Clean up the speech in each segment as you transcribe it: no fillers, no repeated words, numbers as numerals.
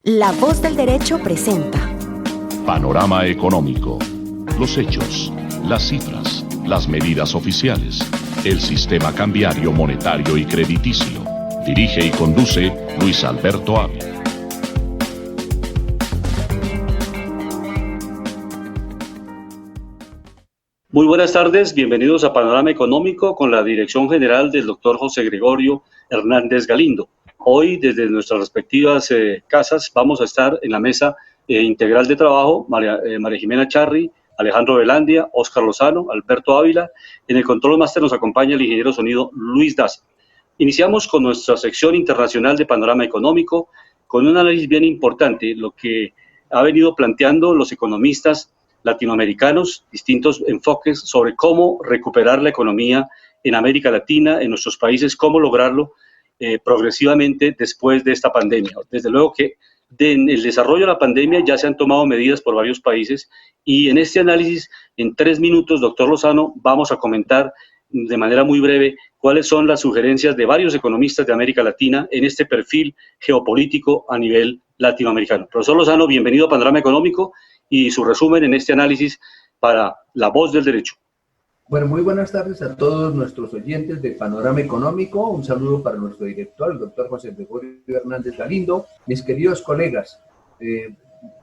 La Voz del Derecho presenta Panorama Económico. Los hechos, las cifras, las medidas oficiales, el sistema cambiario, monetario y crediticio. Dirige y conduce Luis Alberto Ávila. Muy buenas tardes, bienvenidos a Panorama Económico con la dirección general del doctor José Gregorio Hernández Galindo. Hoy, desde nuestras respectivas casas, vamos a estar en la mesa integral de trabajo, María Jimena Charri, Alejandro Velandia, Óscar Lozano, Alberto Ávila. En el control máster nos acompaña el ingeniero sonido Luis Daza. Iniciamos con nuestra sección internacional de Panorama Económico, con un análisis bien importante, lo que ha venido planteando los economistas latinoamericanos, distintos enfoques sobre cómo recuperar la economía en América Latina, en nuestros países, cómo lograrlo progresivamente después de esta pandemia. Desde luego que en el desarrollo de la pandemia ya se han tomado medidas por varios países y en este análisis, en 3 minutos, doctor Lozano, vamos a comentar de manera muy breve cuáles son las sugerencias de varios economistas de América Latina en este perfil geopolítico a nivel latinoamericano. Profesor Lozano, bienvenido a Panorama Económico y su resumen en este análisis para La Voz del Derecho. Bueno, muy buenas tardes a todos nuestros oyentes de Panorama Económico. Un saludo para nuestro director, el doctor José Gregorio Hernández Galindo. Mis queridos colegas,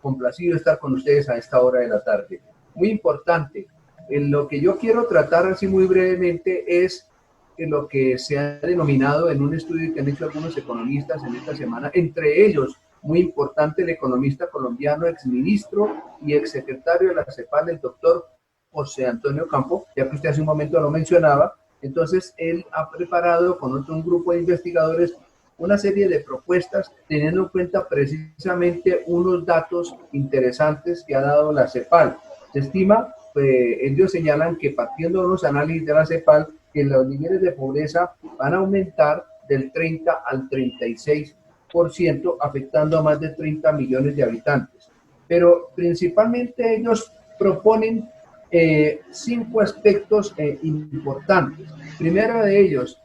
complacido estar con ustedes a esta hora de la tarde. Muy importante, lo que yo quiero tratar así muy brevemente es lo que se ha denominado en un estudio que han hecho algunos economistas en esta semana, entre ellos, muy importante, el economista colombiano, exministro y exsecretario de la CEPAL, el doctor José Antonio Campo, ya que usted hace un momento lo mencionaba. Entonces, él ha preparado con un grupo de investigadores una serie de propuestas teniendo en cuenta precisamente unos datos interesantes que ha dado la CEPAL. Se estima, ellos señalan que partiendo de unos análisis de la CEPAL, que los niveles de pobreza van a aumentar del 30 al 36%, afectando a más de 30 millones de habitantes. Pero principalmente ellos proponen 5 aspectos importantes. Primero de ellos,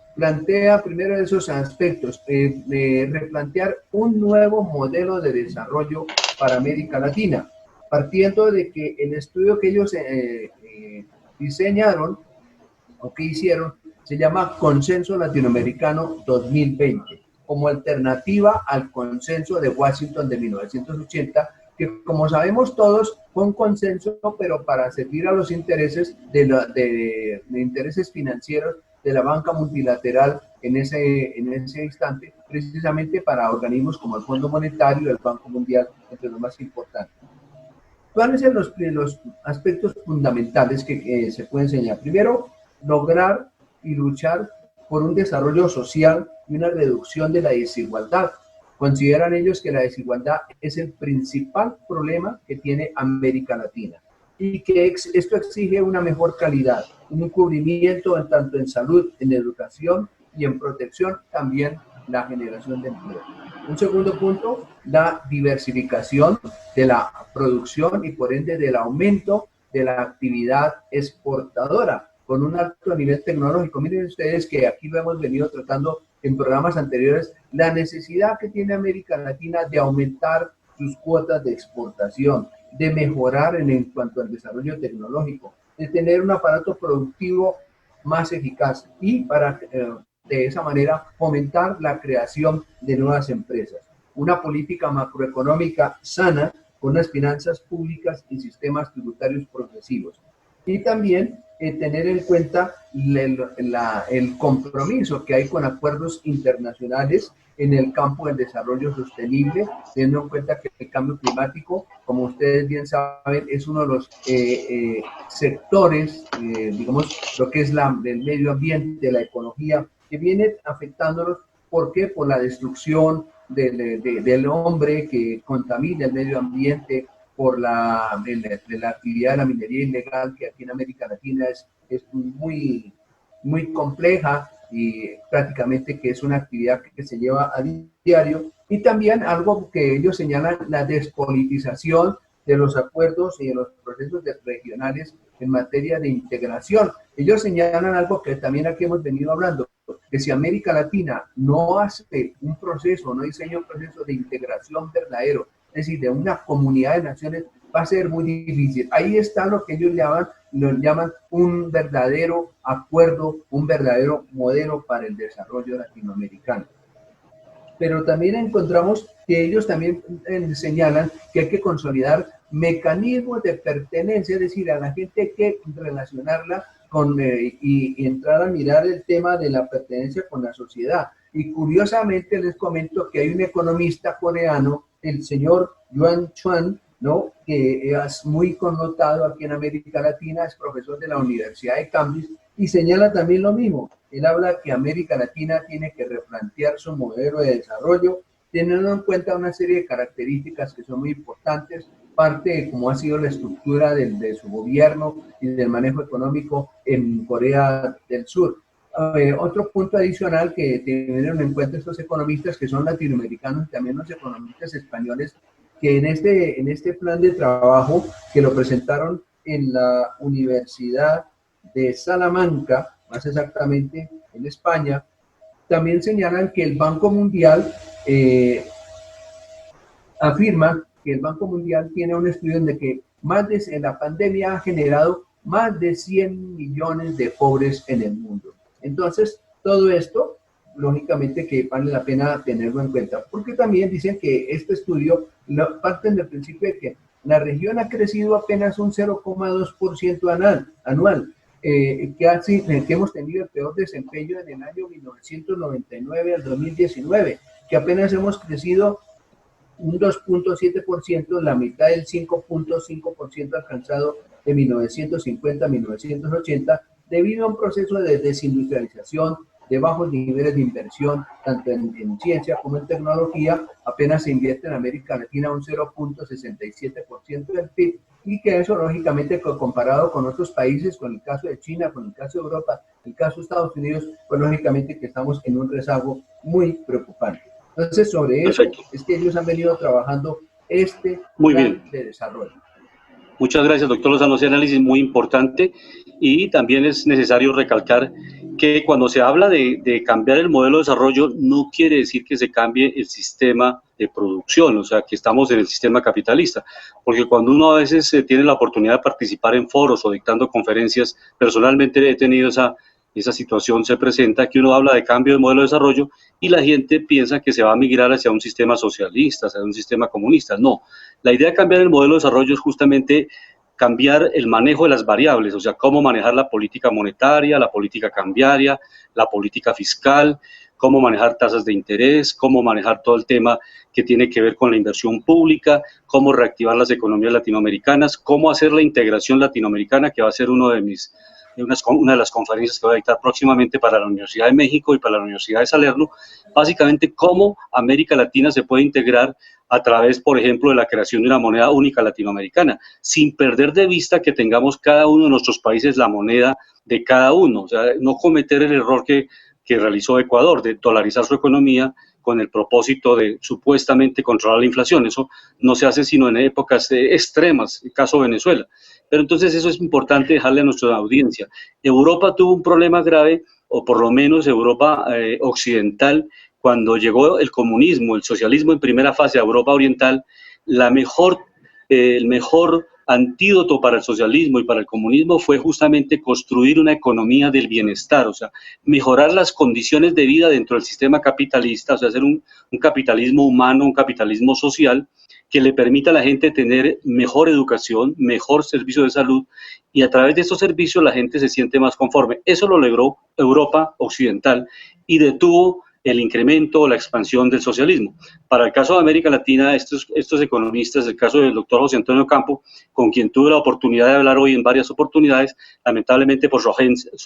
primero de esos aspectos, replantear un nuevo modelo de desarrollo para América Latina, partiendo de que el estudio que ellos diseñaron o que hicieron se llama Consenso Latinoamericano 2020, como alternativa al consenso de Washington de 1980, que como sabemos todos fue un consenso, pero para servir a los intereses de intereses financieros de la banca multilateral en ese instante, precisamente para organismos como el Fondo Monetario, el Banco Mundial, entre los más importantes. ¿Cuáles son los aspectos fundamentales que se pueden enseñar? Primero, lograr y luchar por un desarrollo social y una reducción de la desigualdad. Consideran ellos que la desigualdad es el principal problema que tiene América Latina y que esto exige una mejor calidad, un cubrimiento tanto en salud, en educación y en protección, también la generación de empleo. Un segundo punto, la diversificación de la producción y por ende del aumento de la actividad exportadora con un alto nivel tecnológico. Miren ustedes que aquí lo hemos venido tratando en programas anteriores, la necesidad que tiene América Latina de aumentar sus cuotas de exportación, de mejorar en cuanto al desarrollo tecnológico, de tener un aparato productivo más eficaz y para de esa manera fomentar la creación de nuevas empresas. Una política macroeconómica sana con unas finanzas públicas y sistemas tributarios progresivos. Y también tener en cuenta el compromiso que hay con acuerdos internacionales en el campo del desarrollo sostenible, teniendo en cuenta que el cambio climático, como ustedes bien saben, es uno de los sectores, digamos, lo que es el medio ambiente, la ecología, que viene afectándonos. ¿Por qué? Por la destrucción del hombre que contamina el medio ambiente, por la actividad de la minería ilegal, que aquí en América Latina es muy, muy compleja y prácticamente que es una actividad que se lleva a diario. Y también algo que ellos señalan, la despolitización de los acuerdos y de los procesos regionales en materia de integración. Ellos señalan algo que también aquí hemos venido hablando, que si América Latina no hace un proceso, no diseña un proceso de integración verdadero, es decir, de una comunidad de naciones, va a ser muy difícil. Ahí está lo que ellos llaman un verdadero acuerdo, un verdadero modelo para el desarrollo latinoamericano. Pero también encontramos que ellos también señalan que hay que consolidar mecanismos de pertenencia, es decir, a la gente hay que relacionarla con, y entrar a mirar el tema de la pertenencia con la sociedad. Y curiosamente les comento que hay un economista coreano, el señor Yuan Chuan, ¿no?, que es muy connotado aquí en América Latina, es profesor de la Universidad de Cambridge, y señala también lo mismo. Él habla que América Latina tiene que replantear su modelo de desarrollo, teniendo en cuenta una serie de características que son muy importantes, parte de cómo ha sido la estructura de su gobierno y del manejo económico en Corea del Sur. Otro punto adicional que tienen en cuenta estos economistas, que son latinoamericanos y también los economistas españoles, que en este plan de trabajo que lo presentaron en la Universidad de Salamanca, más exactamente en España, también señalan que el Banco Mundial afirma que el Banco Mundial tiene un estudio en que la pandemia ha generado más de 100 millones de pobres en el mundo. Entonces, todo esto, lógicamente que vale la pena tenerlo en cuenta, porque también dicen que este estudio parten del principio de que la región ha crecido apenas un 0,2% anual, que hemos tenido el peor desempeño en el año 1999 al 2019, que apenas hemos crecido un 2,7%, la mitad del 5,5% alcanzado de 1950 a 1980, debido a un proceso de desindustrialización, de bajos niveles de inversión, tanto en ciencia como en tecnología. Apenas se invierte en América Latina un 0,67% del PIB, y que eso, lógicamente, comparado con otros países, con el caso de China, con el caso de Europa, el caso de Estados Unidos, pues lógicamente que estamos en un rezago muy preocupante. Entonces, sobre eso es que ellos han venido trabajando plan de desarrollo. Muchas gracias, doctor Lozano. Ese análisis muy importante, y también es necesario recalcar que cuando se habla de cambiar el modelo de desarrollo, no quiere decir que se cambie el sistema de producción, o sea, que estamos en el sistema capitalista, porque cuando uno a veces tiene la oportunidad de participar en foros o dictando conferencias, personalmente he tenido esa situación, se presenta que uno habla de cambio de modelo de desarrollo y la gente piensa que se va a migrar hacia un sistema socialista, hacia un sistema comunista. No, la idea de cambiar el modelo de desarrollo es justamente cambiar el manejo de las variables, o sea, cómo manejar la política monetaria, la política cambiaria, la política fiscal, cómo manejar tasas de interés, cómo manejar todo el tema que tiene que ver con la inversión pública, cómo reactivar las economías latinoamericanas, cómo hacer la integración latinoamericana, que va a ser una de las conferencias que voy a dictar próximamente para la Universidad de México y para la Universidad de Salerno. Básicamente, cómo América Latina se puede integrar a través, por ejemplo, de la creación de una moneda única latinoamericana, sin perder de vista que tengamos cada uno de nuestros países la moneda de cada uno, o sea, no cometer el error que realizó Ecuador, de dolarizar su economía con el propósito de supuestamente controlar la inflación. Eso no se hace sino en épocas extremas, el caso Venezuela. Pero entonces eso es importante dejarle a nuestra audiencia. Europa tuvo un problema grave, o por lo menos Europa occidental, cuando llegó el comunismo, el socialismo en primera fase a Europa oriental. El mejor antídoto para el socialismo y para el comunismo fue justamente construir una economía del bienestar, o sea, mejorar las condiciones de vida dentro del sistema capitalista, o sea, hacer un capitalismo humano, un capitalismo social, que le permita a la gente tener mejor educación, mejor servicio de salud, y a través de estos servicios la gente se siente más conforme. Eso lo logró Europa occidental y detuvo el incremento o la expansión del socialismo. Para el caso de América Latina, estos economistas, el caso del doctor José Antonio Campo, con quien tuve la oportunidad de hablar hoy en varias oportunidades, lamentablemente por su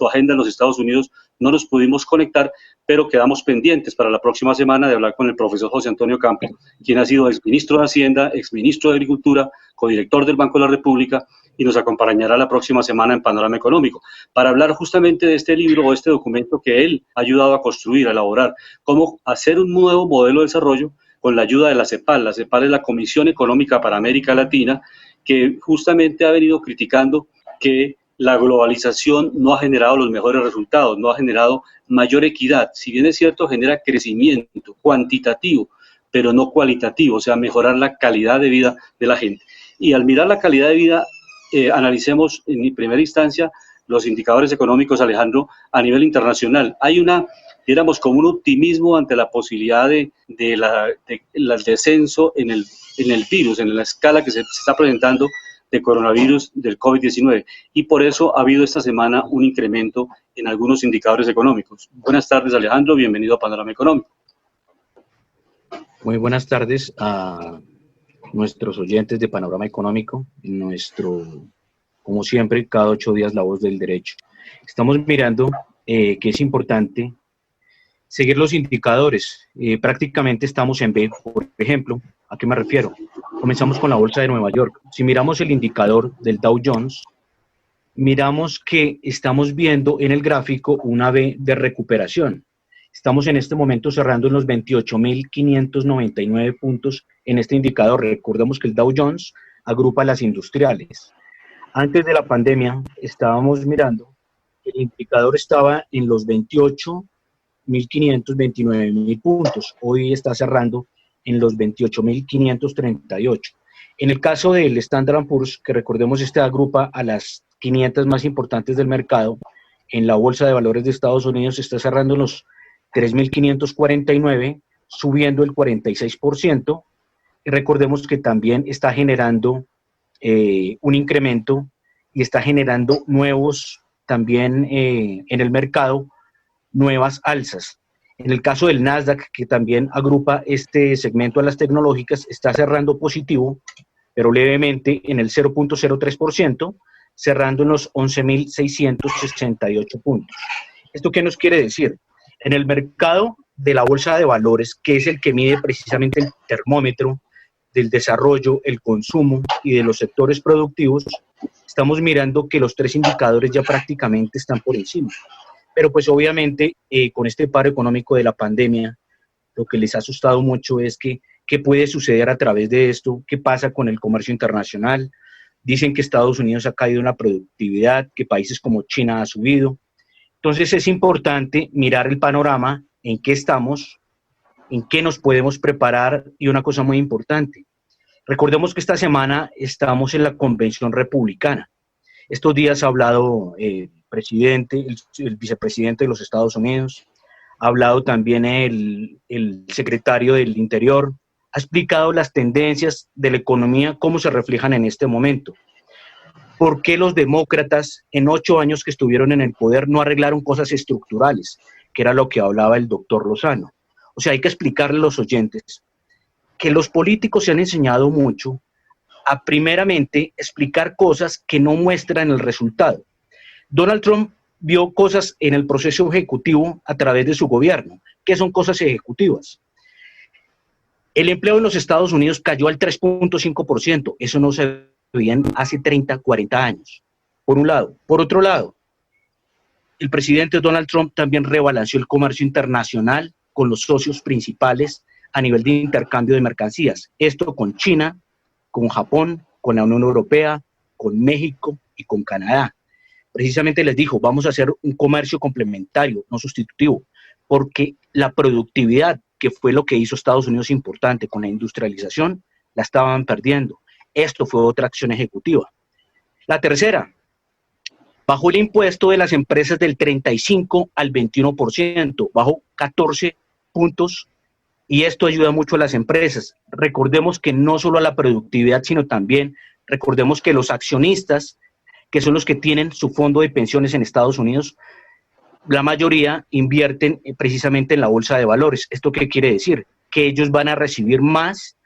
agenda en los Estados Unidos no nos pudimos conectar, pero quedamos pendientes para la próxima semana de hablar con el profesor José Antonio Campo, quien ha sido exministro de Hacienda, exministro de Agricultura, codirector del Banco de la República, y nos acompañará la próxima semana en Panorama Económico, para hablar justamente de este libro o este documento que él ha ayudado a construir, a elaborar, cómo hacer un nuevo modelo de desarrollo con la ayuda de la CEPAL. La CEPAL es la Comisión Económica para América Latina, que justamente ha venido criticando que la globalización no ha generado los mejores resultados, no ha generado mayor equidad. Si bien es cierto, genera crecimiento cuantitativo, pero no cualitativo, o sea, mejorar la calidad de vida de la gente. Y al mirar la calidad de vida, analicemos en primera instancia los indicadores económicos, Alejandro, a nivel internacional. Hay diéramos como un optimismo ante la posibilidad del descenso en el virus, en la escala que se está presentando de coronavirus del COVID-19. Y por eso ha habido esta semana un incremento en algunos indicadores económicos. Buenas tardes, Alejandro, bienvenido a Panorama Económico. Muy buenas tardes a nuestros oyentes de Panorama Económico, como siempre, cada 8 días la voz del derecho. Estamos mirando que es importante seguir los indicadores. Prácticamente estamos en B, por ejemplo. ¿A qué me refiero? Comenzamos con la Bolsa de Nueva York. Si miramos el indicador del Dow Jones, miramos que estamos viendo en el gráfico una V de recuperación. Estamos en este momento cerrando en los 28.599 puntos en este indicador. Recordemos que el Dow Jones agrupa las industriales. Antes de la pandemia estábamos mirando que el indicador estaba en los 28.500, 29.000 puntos. Hoy está cerrando en los 28.538. En el caso del Standard & Poor's, que recordemos este agrupa a las 500 más importantes del mercado, en la Bolsa de Valores de Estados Unidos está cerrando en los 3.549, subiendo el 46%. Y recordemos que también está generando un incremento y está generando nuevos, también en el mercado, nuevas alzas. En el caso del Nasdaq, que también agrupa este segmento a las tecnológicas, está cerrando positivo, pero levemente en el 0.03%, cerrando en los 11.668 puntos. ¿Esto qué nos quiere decir? En el mercado de la bolsa de valores, que es el que mide precisamente el termómetro del desarrollo, el consumo y de los sectores productivos, estamos mirando que los 3 indicadores ya prácticamente están por encima. Pero pues obviamente con este paro económico de la pandemia, lo que les ha asustado mucho es que qué puede suceder a través de esto, qué pasa con el comercio internacional. Dicen que Estados Unidos ha caído en la productividad, que países como China ha subido. Entonces es importante mirar el panorama, en qué estamos, en qué nos podemos preparar y una cosa muy importante. Recordemos que esta semana estamos en la Convención Republicana. Estos días ha hablado el vicepresidente de los Estados Unidos, ha hablado también el secretario del Interior, ha explicado las tendencias de la economía, cómo se reflejan en este momento. ¿Por qué los demócratas en 8 años que estuvieron en el poder no arreglaron cosas estructurales? Que era lo que hablaba el doctor Lozano. O sea, hay que explicarle a los oyentes que los políticos se han enseñado mucho a primeramente explicar cosas que no muestran el resultado. Donald Trump vio cosas en el proceso ejecutivo a través de su gobierno. ¿Qué son cosas ejecutivas? El empleo en los Estados Unidos cayó al 3.5%. Eso no se veía hace 30, 40 años. Por un lado. Por otro lado, el presidente Donald Trump también rebalanceó el comercio internacional con los socios principales a nivel de intercambio de mercancías. Esto con China, con Japón, con la Unión Europea, con México y con Canadá. Precisamente les dijo, vamos a hacer un comercio complementario, no sustitutivo, porque la productividad, que fue lo que hizo Estados Unidos importante con la industrialización, la estaban perdiendo. Esto fue otra acción ejecutiva. La tercera, bajó el impuesto de las empresas del 35 al 21%, bajó 14 puntos, y esto ayuda mucho a las empresas. Recordemos que no solo a la productividad, sino también, recordemos que los accionistas, que son los que tienen su fondo de pensiones en Estados Unidos, la mayoría invierten precisamente en la bolsa de valores. ¿Esto qué quiere decir? Que ellos van a recibir más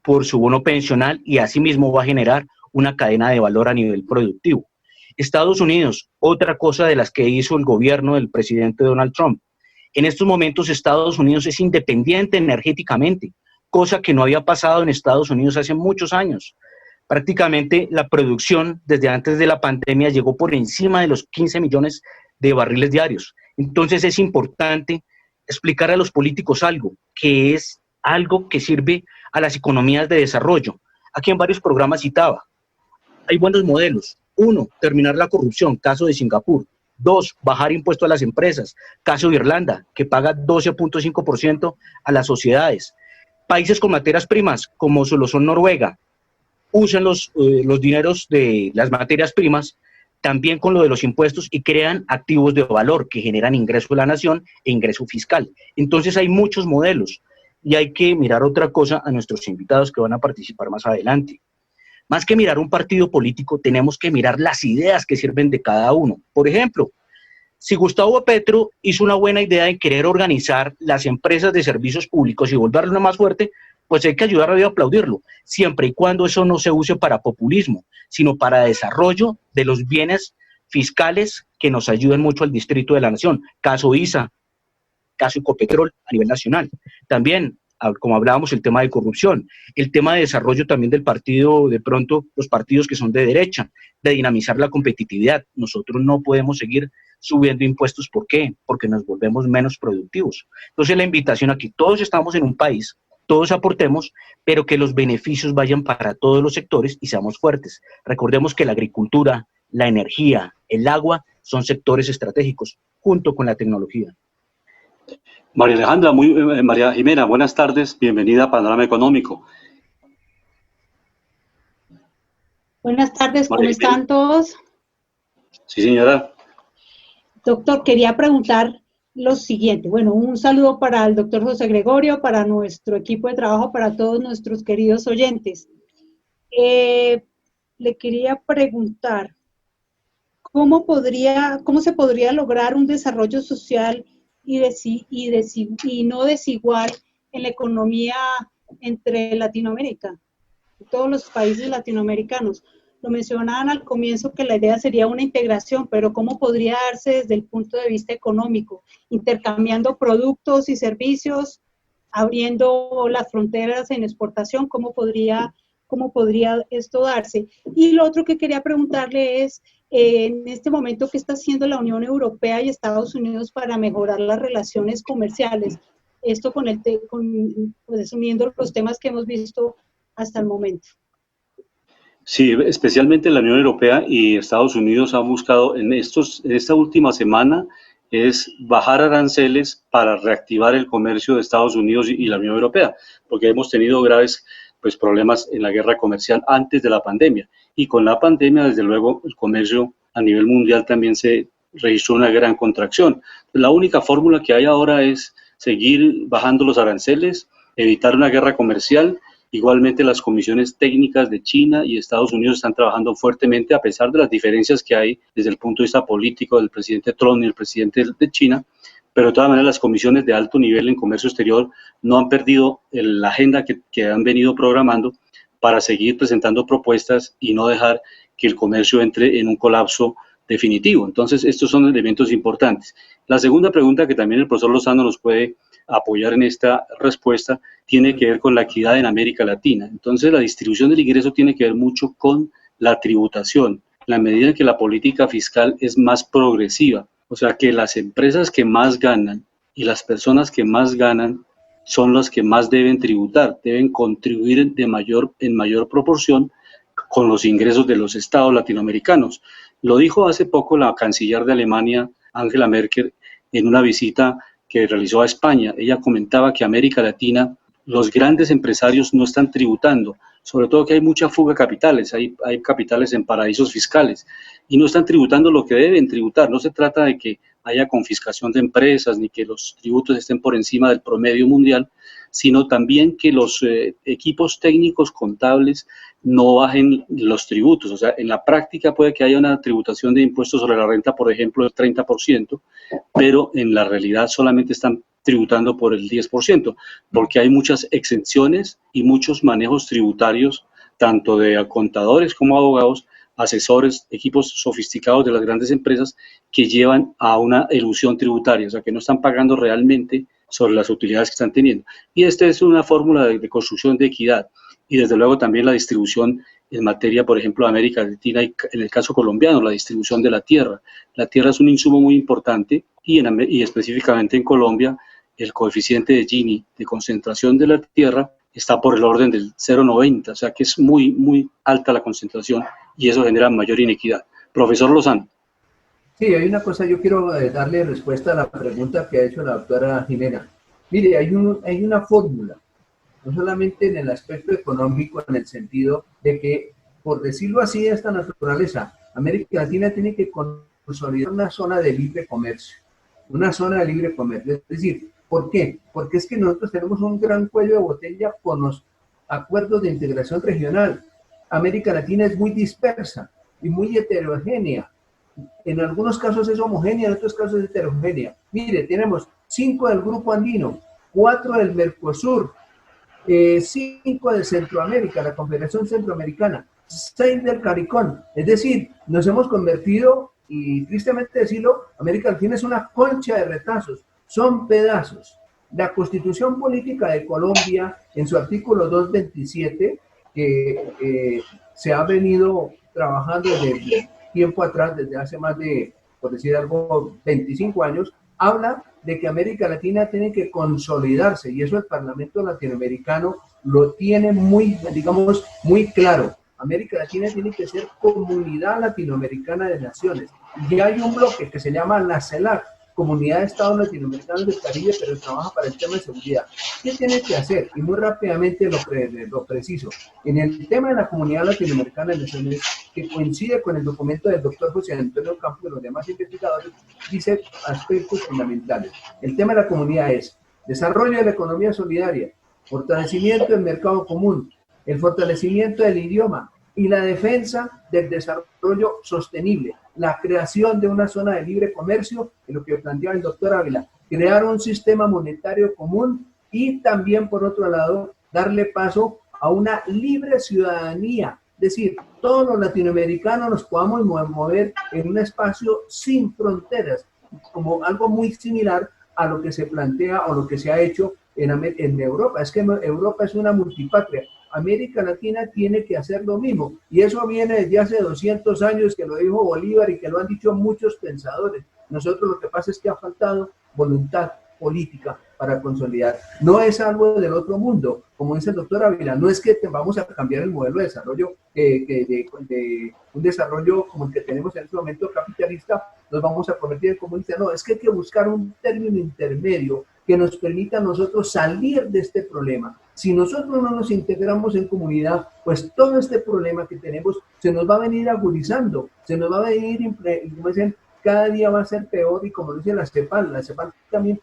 por su bono pensional y asimismo va a generar una cadena de valor a nivel productivo. Estados Unidos, otra cosa de las que hizo el gobierno del presidente Donald Trump. En estos momentos Estados Unidos es independiente energéticamente, cosa que no había pasado en Estados Unidos hace muchos años. Prácticamente la producción desde antes de la pandemia llegó por encima de los 15 millones de barriles diarios. Entonces es importante explicar a los políticos algo, que es algo que sirve a las economías de desarrollo. Aquí en varios programas citaba, hay buenos modelos. 1, terminar la corrupción, caso de Singapur. 2, bajar impuestos a las empresas, caso de Irlanda, que paga 12.5% a las sociedades. Países con materias primas, como lo son Noruega, usan los dineros de las materias primas también con lo de los impuestos y crean activos de valor que generan ingreso de la nación e ingreso fiscal. Entonces hay muchos modelos y hay que mirar otra cosa a nuestros invitados que van a participar más adelante. Más que mirar un partido político, tenemos que mirar las ideas que sirven de cada uno. Por ejemplo, si Gustavo Petro hizo una buena idea de querer organizar las empresas de servicios públicos y volverlo más fuerte, pues hay que ayudarlo y aplaudirlo, siempre y cuando eso no se use para populismo, sino para desarrollo de los bienes fiscales que nos ayuden mucho al distrito de la nación. Caso ISA, caso Ecopetrol a nivel nacional. También, como hablábamos, el tema de corrupción, el tema de desarrollo también del partido, de pronto los partidos que son de derecha, de dinamizar la competitividad. Nosotros no podemos seguir subiendo impuestos. ¿Por qué? Porque nos volvemos menos productivos. Entonces la invitación aquí, todos estamos en un país, todos aportemos, pero que los beneficios vayan para todos los sectores y seamos fuertes. Recordemos que la agricultura, la energía, el agua son sectores estratégicos, junto con la tecnología. María Jimena, buenas tardes, bienvenida a Panorama Económico. Buenas tardes, ¿cómo están todos? Sí, señora. Doctor, quería preguntar lo siguiente. Bueno, un saludo para el doctor José Gregorio, para nuestro equipo de trabajo, para todos nuestros queridos oyentes. Le quería preguntar, ¿cómo se podría lograr un desarrollo social y no desigual en la economía entre Latinoamérica, todos los países latinoamericanos? Lo mencionaban al comienzo que la idea sería una integración, pero ¿cómo podría darse desde el punto de vista económico? Intercambiando productos y servicios, abriendo las fronteras en exportación, ¿cómo podría esto darse? Y lo otro que quería preguntarle es, en este momento, ¿qué está haciendo la Unión Europea y Estados Unidos para mejorar las relaciones comerciales? Esto pues, uniendo los temas que hemos visto hasta el momento. Sí, especialmente la Unión Europea y Estados Unidos han buscado en esta última semana es bajar aranceles para reactivar el comercio de Estados Unidos y la Unión Europea, porque hemos tenido graves problemas en la guerra comercial antes de la pandemia. Y con la pandemia, desde luego, el comercio a nivel mundial también se registró una gran contracción. La única fórmula que hay ahora es seguir bajando los aranceles, evitar una guerra comercial. Igualmente, las comisiones técnicas de China y Estados Unidos están trabajando fuertemente a pesar de las diferencias que hay desde el punto de vista político del presidente Trump y el presidente de China, pero de todas maneras las comisiones de alto nivel en comercio exterior no han perdido la agenda que han venido programando para seguir presentando propuestas y no dejar que el comercio entre en un colapso definitivo. Entonces, estos son elementos importantes. La segunda pregunta que también el profesor Lozano nos puede apoyar en esta respuesta tiene que ver con la equidad en América Latina. Entonces, la distribución del ingreso tiene que ver mucho con la tributación, en la medida en que la política fiscal es más progresiva. O sea, que las empresas que más ganan y las personas que más ganan son las que más deben tributar, deben contribuir en mayor proporción con los ingresos de los estados latinoamericanos. Lo dijo hace poco la canciller de Alemania, Angela Merkel, en una visita que realizó a España. Ella comentaba que América Latina, los grandes empresarios no están tributando, sobre todo que hay mucha fuga de capitales, hay capitales en paraísos fiscales y no están tributando lo que deben tributar. No se trata de que haya confiscación de empresas ni que los tributos estén por encima del promedio mundial, sino también que los equipos técnicos contables no bajen los tributos. O sea, en la práctica puede que haya una tributación de impuestos sobre la renta, por ejemplo, del 30%, pero en la realidad solamente están tributando por el 10%, porque hay muchas exenciones y muchos manejos tributarios, tanto de contadores como abogados, asesores, equipos sofisticados de las grandes empresas que llevan a una elusión tributaria, o sea, que no están pagando realmente sobre las utilidades que están teniendo. Y esta es una fórmula de construcción de equidad. Y desde luego también la distribución en materia, por ejemplo, de América Latina y en el caso colombiano, la distribución de la tierra. La tierra es un insumo muy importante y específicamente en Colombia el coeficiente de Gini, de concentración de la tierra, está por el orden del 0,90, o sea que es muy, muy alta la concentración y eso genera mayor inequidad. Profesor Lozano. Sí, hay una cosa, yo quiero darle respuesta a la pregunta que ha hecho la doctora Jimena. Mire, hay una fórmula, no solamente en el aspecto económico, en el sentido de que, por decirlo así, de esta naturaleza, América Latina tiene que consolidar una zona de libre comercio, es decir, ¿por qué? Porque es que nosotros tenemos un gran cuello de botella con los acuerdos de integración regional. América Latina es muy dispersa y muy heterogénea. En algunos casos es homogénea, en otros casos es heterogénea. Mire, tenemos 5 del Grupo Andino, 4 del Mercosur, 5 de Centroamérica, la Confederación Centroamericana, 6 del CARICOM. Es decir, nos hemos convertido, y tristemente decirlo, América Latina es una concha de retazos, son pedazos. La Constitución Política de Colombia, en su artículo 227, que se ha venido trabajando desde tiempo atrás, desde hace más de, por decir algo, 25 años, habla de que América Latina tiene que consolidarse, y eso el Parlamento latinoamericano lo tiene muy, digamos, muy claro. América Latina tiene que ser Comunidad Latinoamericana de Naciones. Y hay un bloque que se llama la CELAC, Comunidad de Estados Latinoamericanos del Caribe, pero trabaja para el tema de seguridad. ¿Qué tiene que hacer? Y muy rápidamente lo preciso. En el tema de la Comunidad Latinoamericana de Naciones, que coincide con el documento del doctor José Antonio Campos y los demás investigadores, dice aspectos fundamentales. El tema de la comunidad es desarrollo de la economía solidaria, fortalecimiento del mercado común, el fortalecimiento del idioma y la defensa del desarrollo sostenible, la creación de una zona de libre comercio, en lo que planteaba el doctor Ávila, crear un sistema monetario común y también, por otro lado, darle paso a una libre ciudadanía, es decir, todos los latinoamericanos nos podamos mover en un espacio sin fronteras, como algo muy similar a lo que se plantea o lo que se ha hecho en Europa. Es que Europa es una multipatria. América Latina tiene que hacer lo mismo, y eso viene desde hace 200 años, que lo dijo Bolívar y que lo han dicho muchos pensadores. Nosotros lo que pasa es que ha faltado voluntad política para consolidar. No es algo del otro mundo, como dice el doctor Ávila, no es que vamos a cambiar el modelo de desarrollo, de un desarrollo como el que tenemos en este momento capitalista, nos vamos a convertir en comunista. No, es que hay que buscar un término intermedio que nos permita a nosotros salir de este problema. Si nosotros no nos integramos en comunidad, pues todo este problema que tenemos se nos va a venir agudizando, se nos va a venir, como dicen, cada día va a ser peor, y como dice la CEPAL también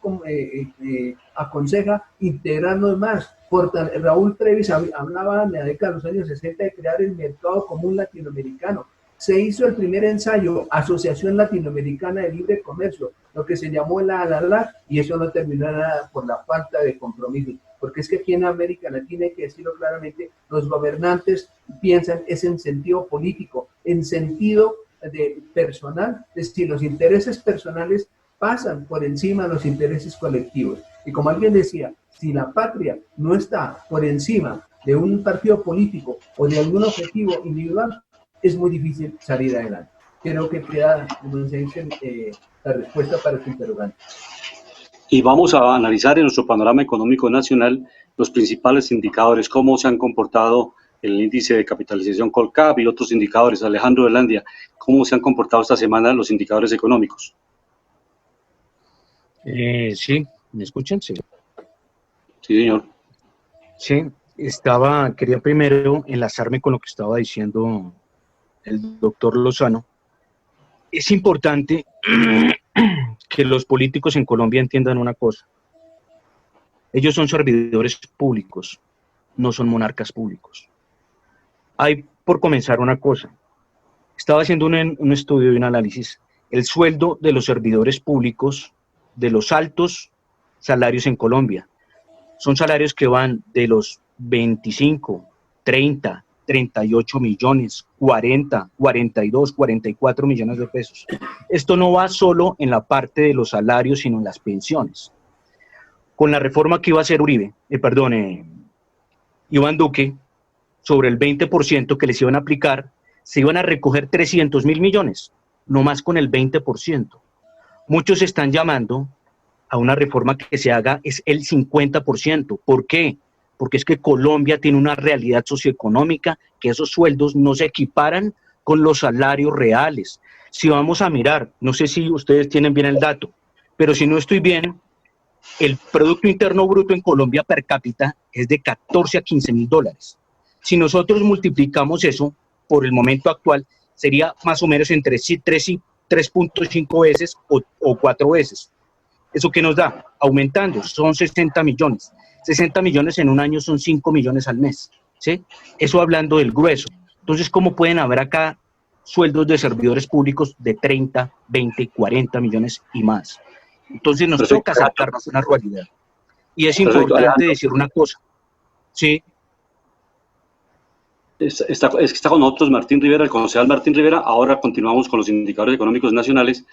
aconseja integrarnos más. Raúl Trevis hablaba en la década de los años 60 de crear el mercado común latinoamericano. Se hizo el primer ensayo, Asociación Latinoamericana de Libre Comercio, lo que se llamó la ALALAC, y eso no terminó nada por la falta de compromiso. Porque es que aquí en América Latina, hay que decirlo claramente, los gobernantes piensan es en sentido político, en sentido de personal, es decir, los intereses personales pasan por encima de los intereses colectivos. Y como alguien decía, si la patria no está por encima de un partido político o de algún objetivo individual, es muy difícil salir adelante. Creo que queda, como se dice, la respuesta para tu interrogante. Y vamos a analizar en nuestro panorama económico nacional los principales indicadores, cómo se han comportado el índice de capitalización Colcap y otros indicadores. Alejandro Velandia, ¿cómo se han comportado esta semana los indicadores económicos? Sí, ¿me escuchan? Sí. Sí, señor. Sí, quería primero enlazarme con lo que estaba diciendo el doctor Lozano. Es importante que los políticos en Colombia entiendan una cosa. Ellos son servidores públicos, no son monarcas públicos. Hay, por comenzar, una cosa. Estaba haciendo un estudio y un análisis. El sueldo de los servidores públicos, de los altos salarios en Colombia, son salarios que van de los 25, 30, 38 millones, 40, 42, 44 millones de pesos. Esto no va solo en la parte de los salarios, sino en las pensiones. Con la reforma que iba a hacer Iván Duque, sobre el 20% que les iban a aplicar, se iban a recoger 300.000 millones, no más con el 20%. Muchos están llamando a una reforma que se haga es el 50%. ¿Por qué? Porque es que Colombia tiene una realidad socioeconómica que esos sueldos no se equiparan con los salarios reales. Si vamos a mirar, no sé si ustedes tienen bien el dato, pero si no estoy bien, el Producto Interno Bruto en Colombia per cápita es de 14 a 15 mil dólares. Si nosotros multiplicamos eso por el momento actual, sería más o menos entre 3.5 veces o 4 veces. ¿Eso qué nos da? Aumentando, son 60 millones. 60 millones en un año son 5 millones al mes, ¿sí? Eso hablando del grueso. Entonces, ¿cómo pueden haber acá sueldos de servidores públicos de 30, 20, 40 millones y más? Entonces nos toca acercarnos a una realidad. Y es importante decir una cosa, ¿sí? Está con nosotros Martín Rivera, el concejal Martín Rivera. Ahora continuamos con los indicadores económicos nacionales.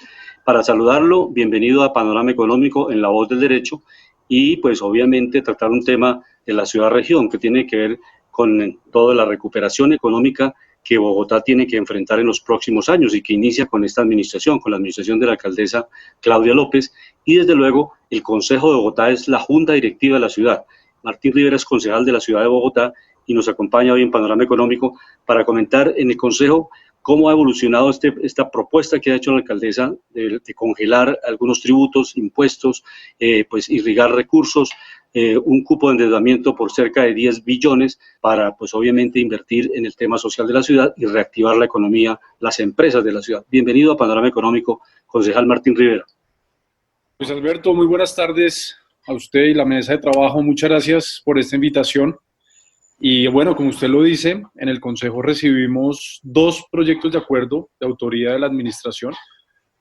Para saludarlo, bienvenido a Panorama Económico en La Voz del Derecho y pues obviamente tratar un tema de la ciudad-región que tiene que ver con toda la recuperación económica que Bogotá tiene que enfrentar en los próximos años y que inicia con esta administración, con la administración de la alcaldesa Claudia López, y desde luego el Consejo de Bogotá es la junta directiva de la ciudad. Martín Rivera es concejal de la ciudad de Bogotá y nos acompaña hoy en Panorama Económico para comentar en el Consejo cómo ha evolucionado esta propuesta que ha hecho la alcaldesa de congelar algunos tributos, impuestos, pues irrigar recursos, un cupo de endeudamiento por cerca de 10 billones para, pues obviamente, invertir en el tema social de la ciudad y reactivar la economía, las empresas de la ciudad. Bienvenido a Panorama Económico, concejal Martín Rivera. Pues Alberto, muy buenas tardes a usted y la mesa de trabajo. Muchas gracias por esta invitación. Y bueno, como usted lo dice, en el Consejo recibimos 2 proyectos de acuerdo de autoría de la administración.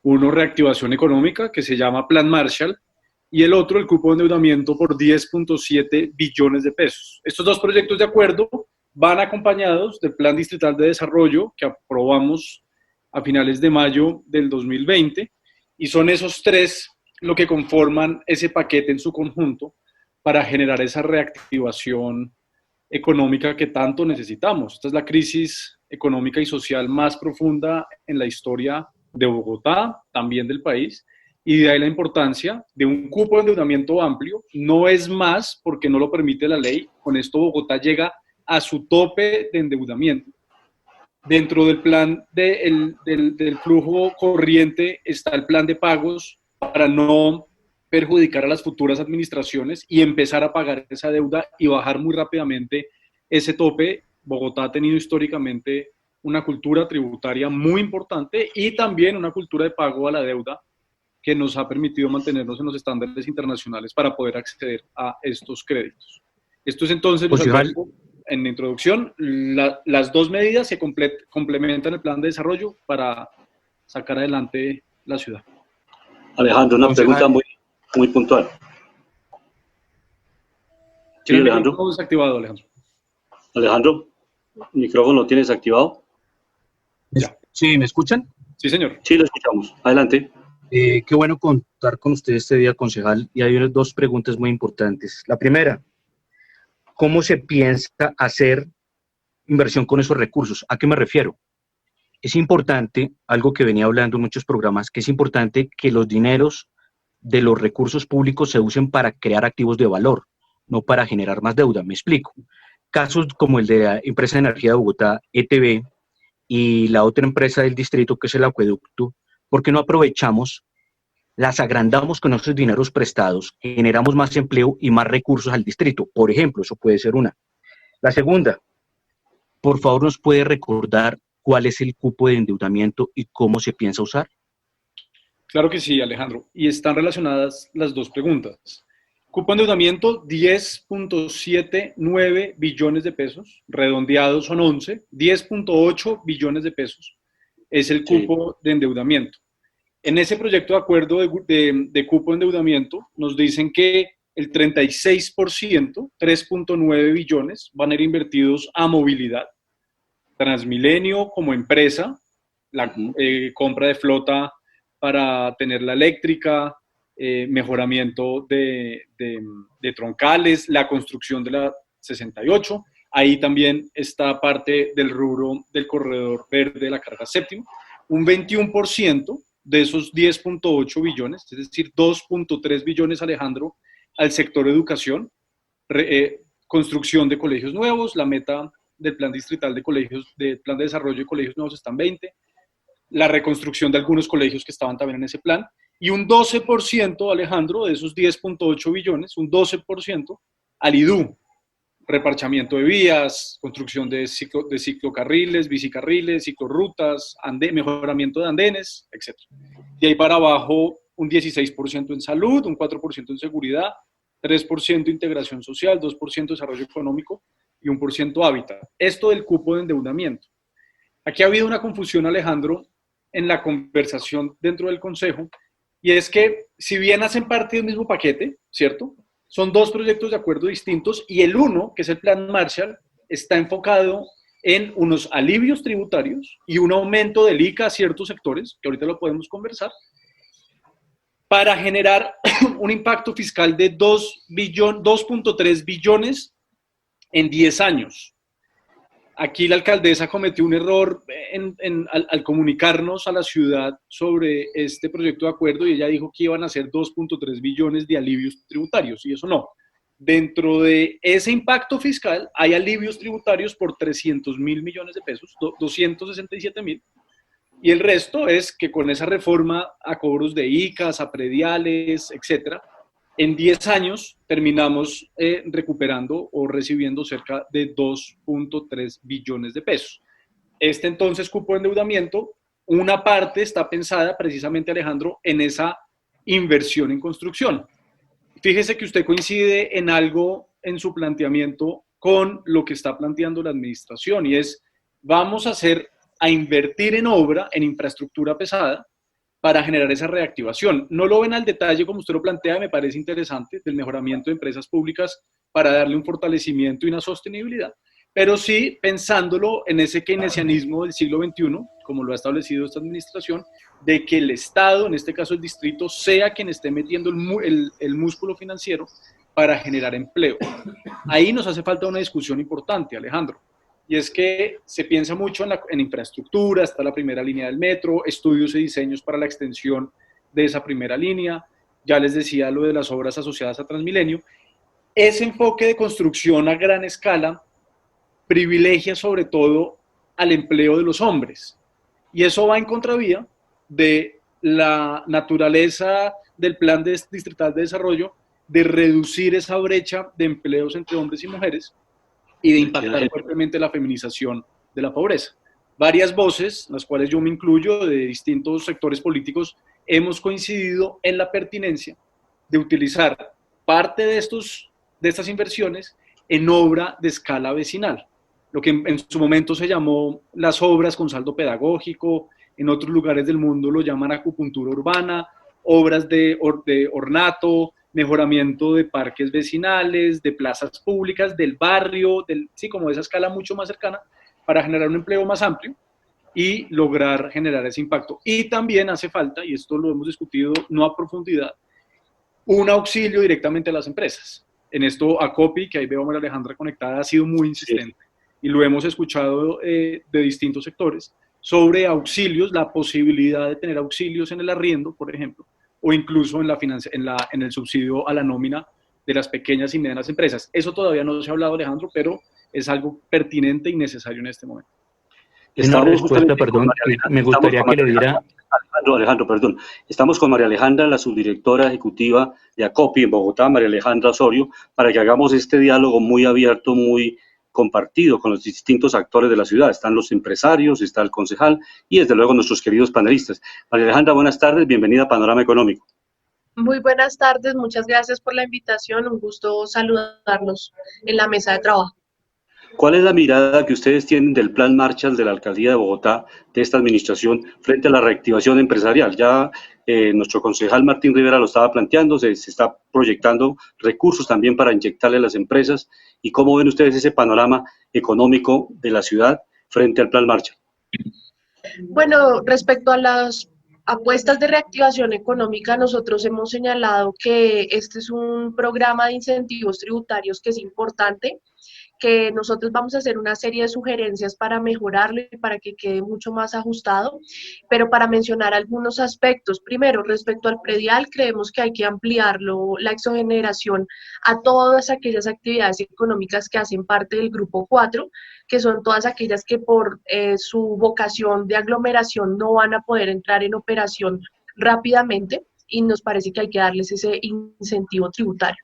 Uno, reactivación económica, que se llama Plan Marshall, y el otro, el cupo de endeudamiento por 10.7 billones de pesos. Estos 2 proyectos de acuerdo van acompañados del Plan Distrital de Desarrollo que aprobamos a finales de mayo del 2020, y son esos 3 lo que conforman ese paquete en su conjunto para generar esa reactivación económica que tanto necesitamos. Esta es la crisis económica y social más profunda en la historia de Bogotá, también del país, y de ahí la importancia de un cupo de endeudamiento amplio. No es más porque no lo permite la ley. Con esto Bogotá llega a su tope de endeudamiento. Dentro del plan del flujo corriente está el plan de pagos para no perjudicar a las futuras administraciones y empezar a pagar esa deuda y bajar muy rápidamente ese tope. Bogotá ha tenido históricamente una cultura tributaria muy importante y también una cultura de pago a la deuda que nos ha permitido mantenernos en los estándares internacionales para poder acceder a estos créditos. Esto es entonces, en la introducción, las 2 medidas se complementan el plan de desarrollo para sacar adelante la ciudad. Alejandro, una pregunta muy puntual. Sí, Alejandro. ¿Cómo desactivado, Alejandro? Alejandro, ¿el micrófono lo tienes activado? Ya. ¿Sí, me escuchan? Sí, señor. Sí, lo escuchamos. Adelante. Qué bueno contar con usted este día, concejal, y hay 2 preguntas muy importantes. La primera, ¿cómo se piensa hacer inversión con esos recursos? ¿A qué me refiero? Es importante, algo que venía hablando en muchos programas, que es importante que los dineros de los recursos públicos se usen para crear activos de valor, no para generar más deuda. Me explico. Casos como el de la empresa de energía de Bogotá, ETB, y la otra empresa del distrito, que es el acueducto, ¿por qué no aprovechamos, las agrandamos con esos dineros prestados, generamos más empleo y más recursos al distrito? Por ejemplo, eso puede ser una. La segunda, por favor, ¿nos puede recordar cuál es el cupo de endeudamiento y cómo se piensa usar? Claro que sí, Alejandro, y están relacionadas las 2 preguntas. Cupo de endeudamiento, 10.79 billones de pesos, redondeados son 11, 10.8 billones de pesos es el cupo de endeudamiento. En ese proyecto de acuerdo de cupo de endeudamiento nos dicen que el 36%, 3.9 billones, van a ir invertidos a movilidad. Transmilenio como empresa, la compra de flota para tener la eléctrica, mejoramiento de troncales, la construcción de la 68. Ahí también está parte del rubro del corredor verde de la carga séptima. Un 21% de esos 10.8 billones, es decir, 2.3 billones, Alejandro, al sector educación, construcción de colegios nuevos. La meta del plan distrital de colegios, del plan de desarrollo de colegios nuevos está en 20, la reconstrucción de algunos colegios que estaban también en ese plan, y un 12%, Alejandro, de esos 10.8 billones, un 12% al IDU, reparchamiento de vías, construcción de ciclocarriles, bicicarriles, ciclorrutas, mejoramiento de andenes, etc. De ahí para abajo, un 16% en salud, un 4% en seguridad, 3% integración social, 2% desarrollo económico y 1% hábitat. Esto del cupo de endeudamiento. Aquí ha habido una confusión, Alejandro, en la conversación dentro del Consejo, y es que si bien hacen parte del mismo paquete, ¿cierto?, son dos proyectos de acuerdo distintos, y el uno, que es el Plan Marshall, está enfocado en unos alivios tributarios y un aumento del ICA a ciertos sectores, que ahorita lo podemos conversar, para generar un impacto fiscal de 2.3 billones en 10 años. Aquí la alcaldesa cometió un error al comunicarnos a la ciudad sobre este proyecto de acuerdo, y ella dijo que iban a ser 2.3 billones de alivios tributarios, y eso no. Dentro de ese impacto fiscal hay alivios tributarios por 300.000 millones de pesos, 267.000, y el resto es que con esa reforma a cobros de ICAs, a prediales, etcétera, en 10 años terminamos recuperando o recibiendo cerca de 2.3 billones de pesos. Este entonces cupo de endeudamiento, una parte está pensada precisamente, Alejandro, en esa inversión en construcción. Fíjese que usted coincide en algo en su planteamiento con lo que está planteando la administración, y es, vamos a invertir en obra, en infraestructura pesada, para generar esa reactivación. No lo ven al detalle como usted lo plantea, me parece interesante, del mejoramiento de empresas públicas para darle un fortalecimiento y una sostenibilidad, pero sí pensándolo en ese keynesianismo del siglo XXI, como lo ha establecido esta administración, de que el Estado, en este caso el distrito, sea quien esté metiendo el músculo financiero para generar empleo. Ahí nos hace falta una discusión importante, Alejandro. Y es que se piensa mucho en infraestructura, está la primera línea del metro, estudios y diseños para la extensión de esa primera línea, ya les decía lo de las obras asociadas a Transmilenio. Ese enfoque de construcción a gran escala privilegia sobre todo al empleo de los hombres, y eso va en contravía de la naturaleza del plan distrital de desarrollo de reducir esa brecha de empleos entre hombres y mujeres, y de impactar fuertemente la feminización de la pobreza. Varias voces, las cuales yo me incluyo, de distintos sectores políticos, hemos coincidido en la pertinencia de utilizar parte de estas inversiones en obra de escala vecinal, lo que en su momento se llamó las obras con saldo pedagógico, en otros lugares del mundo lo llaman acupuntura urbana, obras de ornato, mejoramiento de parques vecinales, de plazas públicas, del barrio, sí, como de esa escala mucho más cercana, para generar un empleo más amplio y lograr generar ese impacto. Y también hace falta, y esto lo hemos discutido no a profundidad, un auxilio directamente a las empresas. En esto ACOPI, que ahí veo a María Alejandra conectada, ha sido muy insistente, y lo hemos escuchado de distintos sectores, sobre auxilios, la posibilidad de tener auxilios en el arriendo, por ejemplo, o incluso en el subsidio a la nómina de las pequeñas y medianas empresas. Eso todavía no se ha hablado, Alejandro, pero es algo pertinente y necesario en este momento. Una respuesta, perdón, me gustaría que le diera... Alejandro, perdón. Estamos con María Alejandra, la subdirectora ejecutiva de ACOPI en Bogotá, María Alejandra Osorio, para que hagamos este diálogo muy abierto, muy compartido con los distintos actores de la ciudad. Están los empresarios, está el concejal y desde luego nuestros queridos panelistas. María Alejandra, buenas tardes, bienvenida a Panorama Económico. Muy buenas tardes, muchas gracias por la invitación, un gusto saludarlos en la mesa de trabajo. ¿Cuál es la mirada que ustedes tienen del Plan Marshall de la Alcaldía de Bogotá, de esta administración, frente a la reactivación empresarial? Ya nuestro concejal Martín Rivera lo estaba planteando, se está proyectando recursos también para inyectarle a las empresas. ¿Y cómo ven ustedes ese panorama económico de la ciudad frente al Plan Marshall? Bueno, respecto a las apuestas de reactivación económica, nosotros hemos señalado que este es un programa de incentivos tributarios que es importante, que nosotros vamos a hacer una serie de sugerencias para mejorarlo y para que quede mucho más ajustado, pero para mencionar algunos aspectos. Primero, respecto al predial, creemos que hay que ampliarlo, la exogeneración, a todas aquellas actividades económicas que hacen parte del grupo 4, que son todas aquellas que por su vocación de aglomeración no van a poder entrar en operación rápidamente, y nos parece que hay que darles ese incentivo tributario.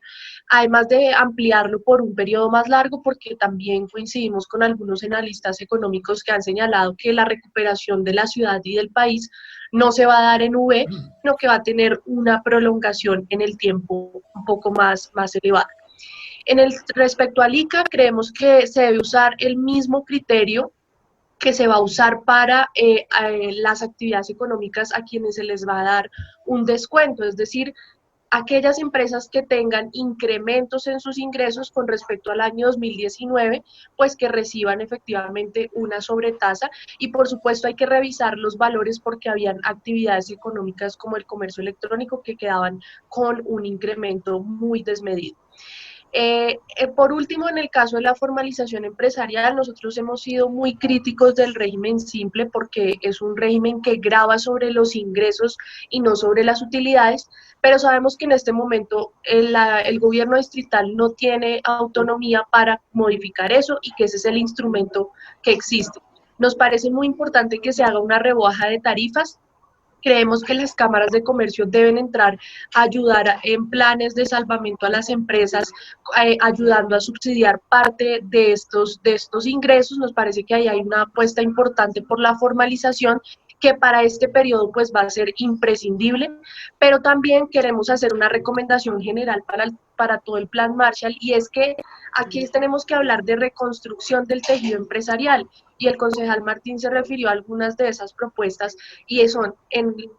Además de ampliarlo por un periodo más largo, porque también coincidimos con algunos analistas económicos que han señalado que la recuperación de la ciudad y del país no se va a dar en V, sino que va a tener una prolongación en el tiempo un poco más elevada. Respecto al ICA, creemos que se debe usar el mismo criterio que se va a usar para las actividades económicas a quienes se les va a dar un descuento, es decir, aquellas empresas que tengan incrementos en sus ingresos con respecto al año 2019, pues que reciban efectivamente una sobretasa, y por supuesto hay que revisar los valores porque habían actividades económicas como el comercio electrónico que quedaban con un incremento muy desmedido. Por último, en el caso de la formalización empresarial, nosotros hemos sido muy críticos del régimen simple porque es un régimen que grava sobre los ingresos y no sobre las utilidades, pero sabemos que en este momento el gobierno distrital no tiene autonomía para modificar eso y que ese es el instrumento que existe. Nos parece muy importante que se haga una rebaja de tarifas. Creemos que las cámaras de comercio deben entrar a ayudar en planes de salvamento a las empresas, ayudando a subsidiar parte de estos ingresos. Nos parece que ahí hay una apuesta importante por la formalización, que para este periodo pues va a ser imprescindible, pero también queremos hacer una recomendación general para todo el plan Marshall, y es que aquí tenemos que hablar de reconstrucción del tejido empresarial, y el concejal Martín se refirió a algunas de esas propuestas, y son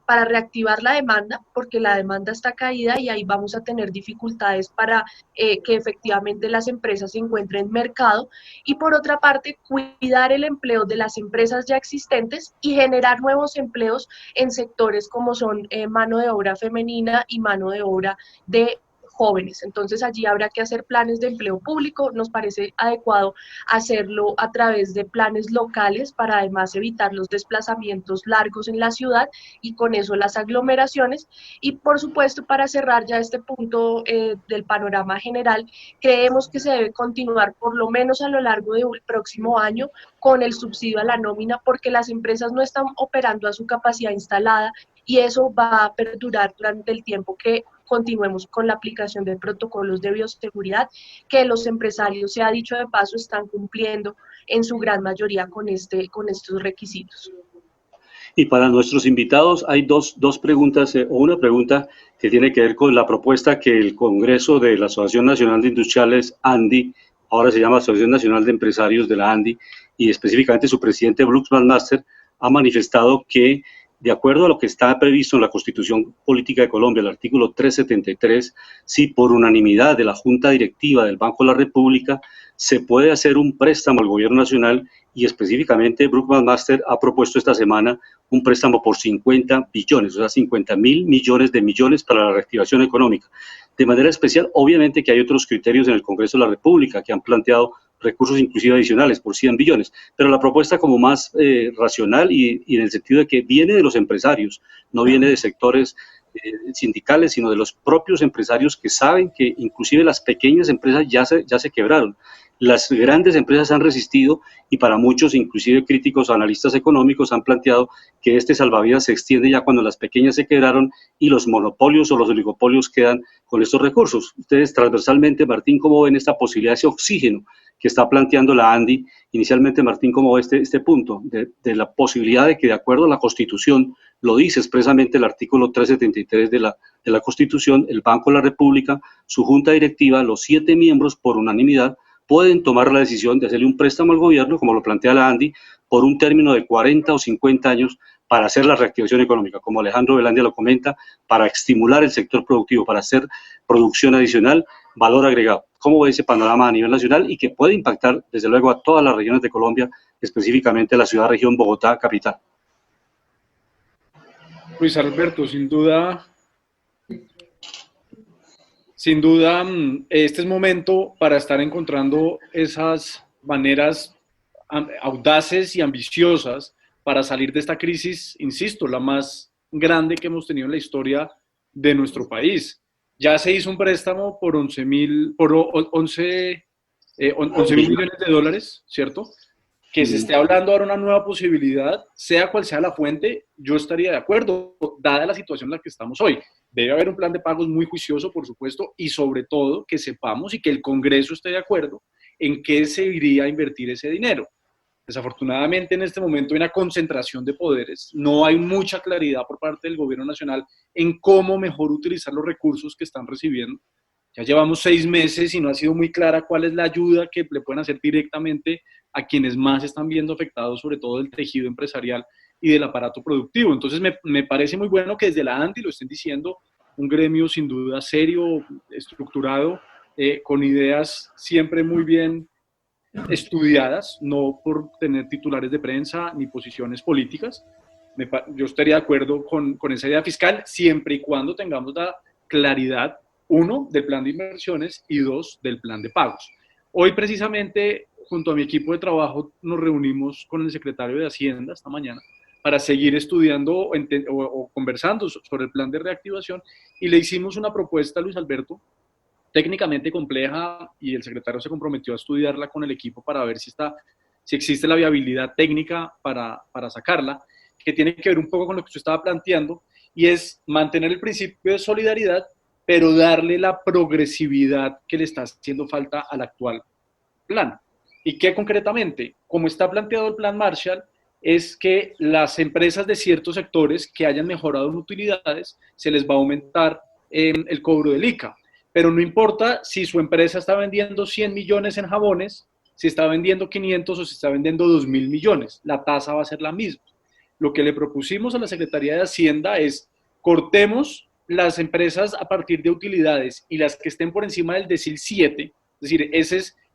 para reactivar la demanda, porque la demanda está caída y ahí vamos a tener dificultades para que efectivamente las empresas se encuentren en mercado, y por otra parte, cuidar el empleo de las empresas ya existentes y generar nuevos empleos en sectores como son mano de obra femenina y mano de obra de jóvenes. Entonces allí habrá que hacer planes de empleo público. Nos parece adecuado hacerlo a través de planes locales para además evitar los desplazamientos largos en la ciudad y con eso las aglomeraciones. Y por supuesto, para cerrar ya este punto del panorama general, creemos que se debe continuar por lo menos a lo largo del próximo año con el subsidio a la nómina, porque las empresas no están operando a su capacidad instalada y eso va a perdurar durante el tiempo que continuemos con la aplicación de protocolos de bioseguridad que los empresarios, se ha dicho de paso, están cumpliendo en su gran mayoría con estos requisitos. Y para nuestros invitados hay dos preguntas, o una pregunta que tiene que ver con la propuesta que el Congreso de la Asociación Nacional de Industriales, ANDI, ahora se llama Asociación Nacional de Empresarios de la ANDI, y específicamente su presidente Brooks McMaster ha manifestado que, de acuerdo a lo que está previsto en la Constitución Política de Colombia, el artículo 373, si por unanimidad de la Junta Directiva del Banco de la República se puede hacer un préstamo al Gobierno Nacional, y específicamente Brooks McMaster ha propuesto esta semana un préstamo por 50 billones, o sea, 50.000 millones de millones para la reactivación económica. De manera especial, obviamente que hay otros criterios en el Congreso de la República que han planteado recursos inclusive adicionales por 100 billones, pero la propuesta como más racional y en el sentido de que viene de los empresarios, no viene de sectores sindicales, sino de los propios empresarios que saben que inclusive las pequeñas empresas ya se quebraron. Las grandes empresas han resistido y para muchos, inclusive críticos o analistas económicos, han planteado que este salvavidas se extiende ya cuando las pequeñas se quebraron y los monopolios o los oligopolios quedan con estos recursos. Ustedes transversalmente, Martín, ¿cómo ven esta posibilidad, ese oxígeno que está planteando la ANDI? Inicialmente, Martín, ¿cómo ve este punto de la posibilidad de que, de acuerdo a la Constitución, lo dice expresamente el artículo 373 de la Constitución, el Banco de la República, su junta directiva, los 7 miembros por unanimidad, pueden tomar la decisión de hacerle un préstamo al gobierno, como lo plantea la ANDI, por un término de 40 o 50 años para hacer la reactivación económica, como Alejandro Velandia lo comenta, para estimular el sector productivo, para hacer producción adicional, valor agregado. ¿Cómo ve ese panorama a nivel nacional y que puede impactar, desde luego, a todas las regiones de Colombia, específicamente la ciudad-región Bogotá, capital? Luis Alberto, sin duda Sin duda, este es momento para estar encontrando esas maneras audaces y ambiciosas para salir de esta crisis, insisto, la más grande que hemos tenido en la historia de nuestro país. Ya se hizo un préstamo por 11 mil millones de dólares, ¿cierto? Que se esté hablando ahora una nueva posibilidad, sea cual sea la fuente, yo estaría de acuerdo, dada la situación en la que estamos hoy. Debe haber un plan de pagos muy juicioso, por supuesto, y sobre todo que sepamos y que el Congreso esté de acuerdo en qué se iría a invertir ese dinero. Desafortunadamente, en este momento hay una concentración de poderes, no hay mucha claridad por parte del Gobierno Nacional en cómo mejor utilizar los recursos que están recibiendo. Ya llevamos 6 meses y no ha sido muy clara cuál es la ayuda que le pueden hacer directamente a quienes más están viendo afectados, sobre todo del tejido empresarial y del aparato productivo. Entonces me parece muy bueno que desde la ANDI lo estén diciendo, un gremio sin duda serio, estructurado, con ideas siempre muy bien estudiadas, no por tener titulares de prensa ni posiciones políticas. Yo estaría de acuerdo con esa idea fiscal, siempre y cuando tengamos la claridad, 1, del plan de inversiones y 2, del plan de pagos. Hoy precisamente, junto a mi equipo de trabajo, nos reunimos con el secretario de Hacienda esta mañana para seguir estudiando o conversando sobre el plan de reactivación, y le hicimos una propuesta a Luis Alberto, técnicamente compleja, y el secretario se comprometió a estudiarla con el equipo para ver si existe la viabilidad técnica para sacarla, que tiene que ver un poco con lo que usted estaba planteando, y es mantener el principio de solidaridad, pero darle la progresividad que le está haciendo falta al actual plan. ¿Y qué concretamente? Como está planteado el plan Marshall, es que las empresas de ciertos sectores que hayan mejorado en utilidades, se les va a aumentar el cobro del ICA. Pero no importa si su empresa está vendiendo 100 millones en jabones, si está vendiendo 500 o si está vendiendo 2.000 millones, la tasa va a ser la misma. Lo que le propusimos a la Secretaría de Hacienda es cortemos las empresas a partir de utilidades y las que estén por encima del decil 7, es decir,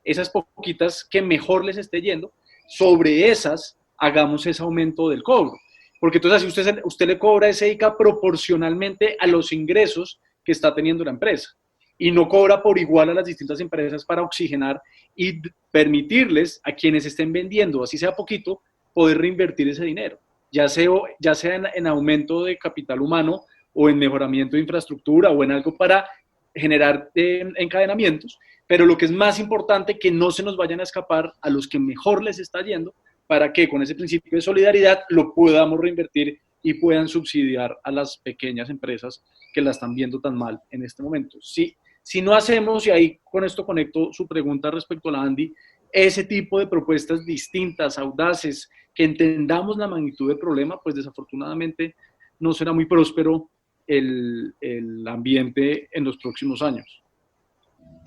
esas poquitas que mejor les esté yendo, sobre esas hagamos ese aumento del cobro. Porque entonces así usted le cobra ese ICA proporcionalmente a los ingresos que está teniendo la empresa y no cobra por igual a las distintas empresas para oxigenar y permitirles a quienes estén vendiendo, así sea poquito, poder reinvertir ese dinero, ya sea en aumento de capital humano o en mejoramiento de infraestructura o en algo para generar encadenamientos, pero lo que es más importante, que no se nos vayan a escapar a los que mejor les está yendo, para que con ese principio de solidaridad lo podamos reinvertir y puedan subsidiar a las pequeñas empresas que la están viendo tan mal en este momento. Si no hacemos, y ahí con esto conecto su pregunta respecto a la ANDI, ese tipo de propuestas distintas, audaces, que entendamos la magnitud del problema, pues desafortunadamente no será muy próspero el ambiente en los próximos años.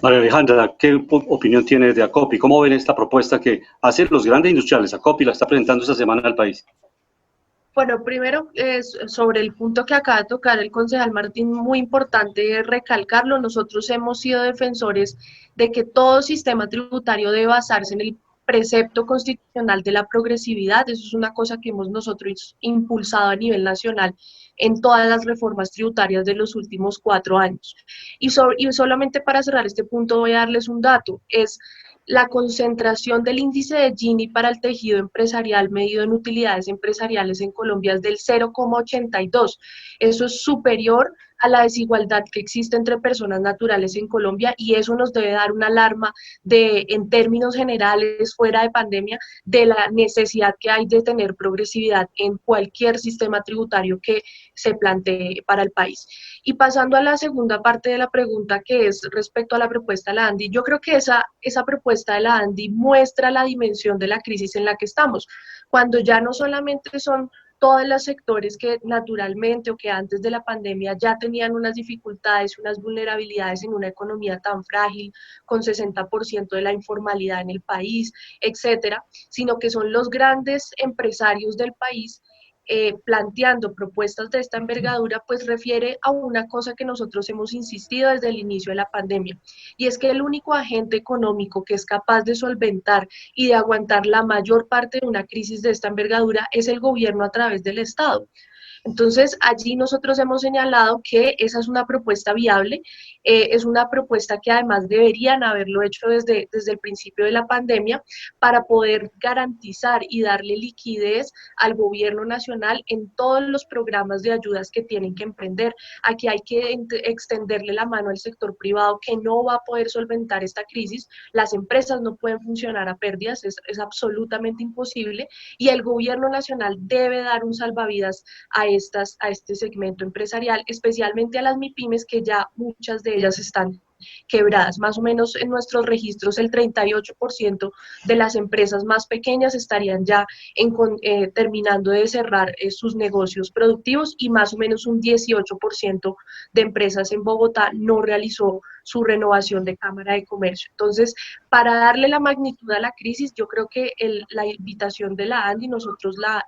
María Alejandra, ¿qué opinión tiene de ACOPI? ¿Cómo ven esta propuesta que hacen los grandes industriales? ACOPI la está presentando esta semana al país. Bueno, primero, sobre el punto que acaba de tocar el concejal Martín, muy importante recalcarlo. Nosotros hemos sido defensores de que todo sistema tributario debe basarse en el precepto constitucional de la progresividad. Eso es una cosa que hemos nosotros impulsado a nivel nacional en todas las reformas tributarias de los últimos 4 años. Y solamente para cerrar este punto voy a darles un dato, es la concentración del índice de Gini para el tejido empresarial medido en utilidades empresariales en Colombia es del 0,82. Eso es superior a la desigualdad que existe entre personas naturales en Colombia, y eso nos debe dar una alarma en términos generales, fuera de pandemia, de la necesidad que hay de tener progresividad en cualquier sistema tributario que se plantee para el país. Y pasando a la segunda parte de la pregunta, que es respecto a la propuesta de la ANDI, yo creo que esa propuesta de la ANDI muestra la dimensión de la crisis en la que estamos, cuando ya no solamente son todos los sectores que naturalmente o que antes de la pandemia ya tenían unas dificultades, unas vulnerabilidades en una economía tan frágil, con 60% de la informalidad en el país, etcétera, sino que son los grandes empresarios del país planteando propuestas de esta envergadura, pues refiere a una cosa que nosotros hemos insistido desde el inicio de la pandemia, y es que el único agente económico que es capaz de solventar y de aguantar la mayor parte de una crisis de esta envergadura es el gobierno a través del Estado. Entonces, allí nosotros hemos señalado que esa es una propuesta viable, es una propuesta que además deberían haberlo hecho desde el principio de la pandemia para poder garantizar y darle liquidez al gobierno nacional en todos los programas de ayudas que tienen que emprender. Aquí hay que extenderle la mano al sector privado que no va a poder solventar esta crisis, las empresas no pueden funcionar a pérdidas, es absolutamente imposible, y el gobierno nacional debe dar un salvavidas a este segmento empresarial, especialmente a las MIPYMES, que ya muchas de ellas están quebradas. Más o menos en nuestros registros el 38% de las empresas más pequeñas estarían ya terminando de cerrar sus negocios productivos, y más o menos un 18% de empresas en Bogotá no realizó su renovación de Cámara de Comercio. Entonces, para darle la magnitud a la crisis, yo creo que la invitación de la ANDI, nosotros la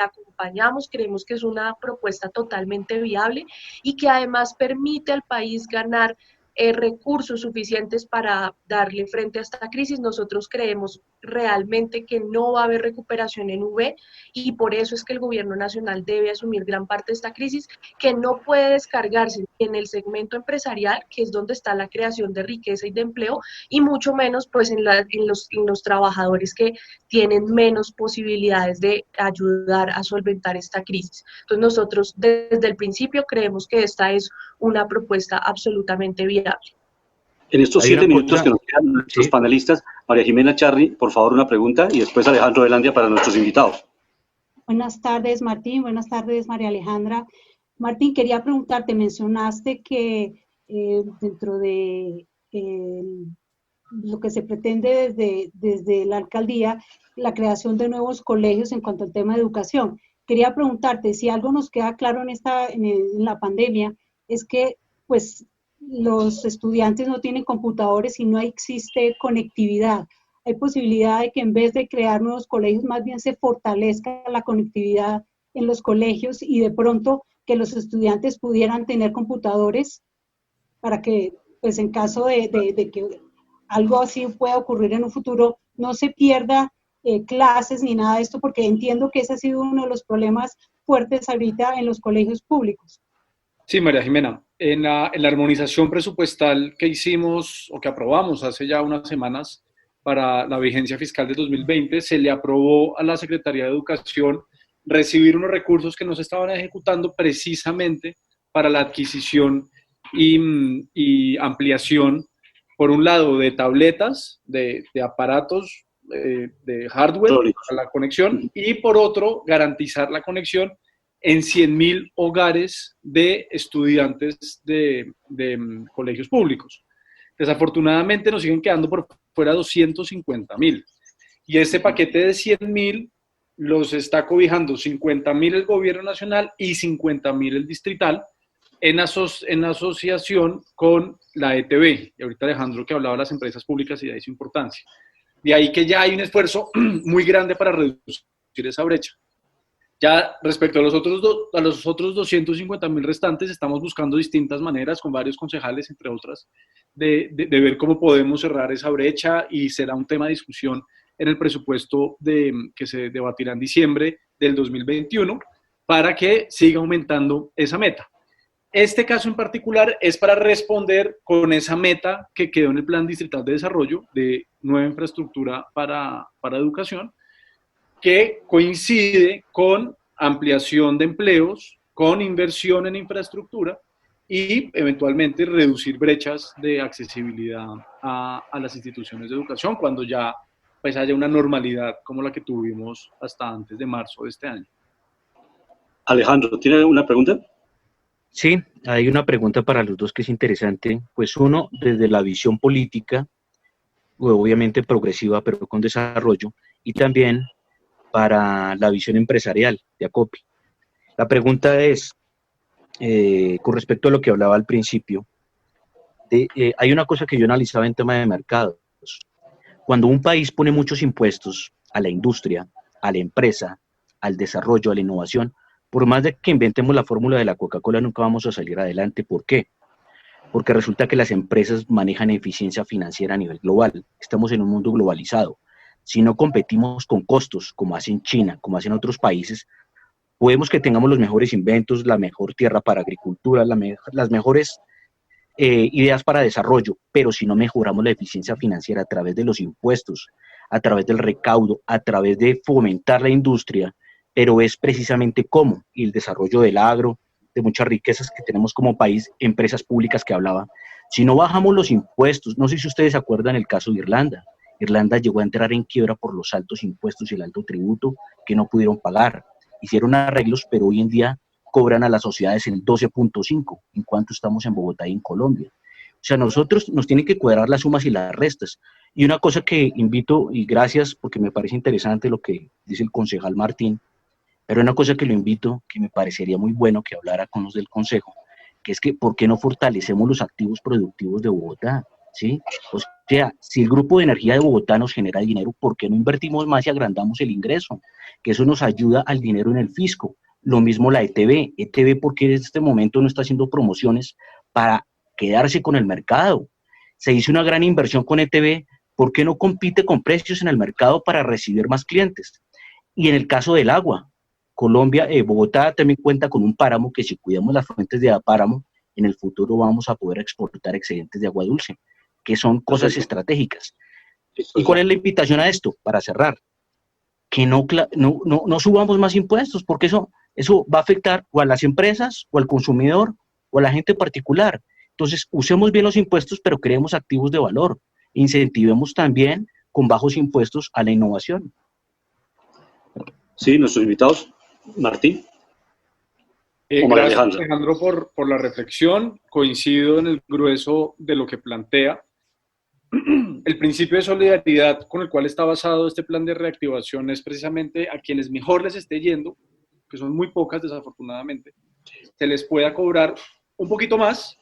acompañamos, creemos que es una propuesta totalmente viable y que además permite al país ganar recursos suficientes para darle frente a esta crisis. Nosotros creemos realmente que no va a haber recuperación en V, y por eso es que el gobierno nacional debe asumir gran parte de esta crisis, que no puede descargarse en el segmento empresarial, que es donde está la creación de riqueza y de empleo, y mucho menos pues en los trabajadores que tienen menos posibilidades de ayudar a solventar esta crisis. Entonces nosotros desde el principio creemos que esta es una propuesta absolutamente viable. En estos 7 minutos que nos quedan nuestros panelistas, María Jimena Charri, por favor, una pregunta, y después Alejandro Velandia para nuestros invitados. Buenas tardes, Martín. Buenas tardes, María Alejandra. Martín, quería preguntarte, mencionaste que dentro de lo que se pretende desde la alcaldía, la creación de nuevos colegios en cuanto al tema de educación. Quería preguntarte si algo nos queda claro en la pandemia, es que pues los estudiantes no tienen computadores y no existe conectividad. Hay posibilidad de que en vez de crear nuevos colegios, más bien se fortalezca la conectividad en los colegios, y de pronto que los estudiantes pudieran tener computadores para que, pues en caso de que algo así pueda ocurrir en un futuro, no se pierda clases ni nada de esto, porque entiendo que ese ha sido uno de los problemas fuertes ahorita en los colegios públicos. Sí, María Jimena, en la armonización presupuestal que hicimos o que aprobamos hace ya unas semanas para la vigencia fiscal de 2020, se le aprobó a la Secretaría de Educación recibir unos recursos que no se estaban ejecutando precisamente para la adquisición y ampliación, por un lado, de tabletas, de aparatos, de hardware para la conexión, y por otro, garantizar la conexión en 100.000 hogares de estudiantes de colegios públicos. Desafortunadamente nos siguen quedando por fuera 250.000. Y este paquete de 100.000 los está cobijando 50.000 el gobierno nacional y 50.000 el distrital, en asociación con la ETB. Y ahorita Alejandro, que hablaba de las empresas públicas y de ahí su importancia. De ahí que ya hay un esfuerzo muy grande para reducir esa brecha. Ya respecto a los otros 250.000 restantes, estamos buscando distintas maneras con varios concejales, entre otras, de ver cómo podemos cerrar esa brecha, y será un tema de discusión en el presupuesto que se debatirá en diciembre del 2021 para que siga aumentando esa meta. Este caso en particular es para responder con esa meta que quedó en el Plan Distrital de Desarrollo de nueva infraestructura para educación, que coincide con ampliación de empleos, con inversión en infraestructura y eventualmente reducir brechas de accesibilidad a las instituciones de educación cuando ya pues haya una normalidad como la que tuvimos hasta antes de marzo de este año. Alejandro, ¿tiene una pregunta? Sí, hay una pregunta para los dos que es interesante. Pues uno, desde la visión política, obviamente progresiva, pero con desarrollo, y también para la visión empresarial de ACOPI. La pregunta es, con respecto a lo que hablaba al principio, hay una cosa que yo analizaba en tema de mercados. Cuando un país pone muchos impuestos a la industria, a la empresa, al desarrollo, a la innovación, por más de que inventemos la fórmula de la Coca-Cola, nunca vamos a salir adelante. ¿Por qué? Porque resulta que las empresas manejan eficiencia financiera a nivel global. Estamos en un mundo globalizado. Si no competimos con costos, como hacen China, como hacen otros países, Podemos que tengamos los mejores inventos, la mejor tierra para agricultura, las mejores ideas para desarrollo, pero si no mejoramos la eficiencia financiera a través de los impuestos, a través del recaudo, a través de fomentar la industria, pero es precisamente cómo, y el desarrollo del agro, de muchas riquezas que tenemos como país, empresas públicas que hablaba, si no bajamos los impuestos, no sé si ustedes se acuerdan el caso de Irlanda. Irlanda llegó a entrar en quiebra por los altos impuestos y el alto tributo que no pudieron pagar. Hicieron arreglos, pero hoy en día cobran a las sociedades el 12.5, en cuanto estamos en Bogotá y en Colombia. O sea, nosotros nos tienen que cuadrar las sumas y las restas. Y una cosa que invito, y gracias porque me parece interesante lo que dice el concejal Martín, pero una cosa que lo invito, que me parecería muy bueno que hablara con los del consejo, que es que ¿por qué no fortalecemos los activos productivos de Bogotá? ¿Sí? O sea, si el grupo de energía de Bogotá nos genera dinero, ¿por qué no invertimos más y agrandamos el ingreso? Que eso nos ayuda al dinero en el fisco. Lo mismo la ETB. ETB, ¿por qué en este momento no está haciendo promociones para quedarse con el mercado? Se hizo una gran inversión con ETB, ¿por qué no compite con precios en el mercado para recibir más clientes? Y en el caso del agua, Colombia, Bogotá también cuenta con un páramo que si cuidamos las fuentes de páramo, en el futuro vamos a poder exportar excedentes de agua dulce, que son cosas estratégicas. ¿Y cuál es la invitación a esto? Para cerrar, que no subamos más impuestos, porque eso va a afectar o a las empresas, o al consumidor, o a la gente particular. Entonces, usemos bien los impuestos, pero creemos activos de valor. Incentivemos también con bajos impuestos a la innovación. Sí, nuestros invitados. Martín. Gracias, Alejandro, por la reflexión. Coincido en el grueso de lo que plantea. El principio de solidaridad con el cual está basado este plan de reactivación es precisamente a quienes mejor les esté yendo, que son muy pocas desafortunadamente, se les pueda cobrar un poquito más,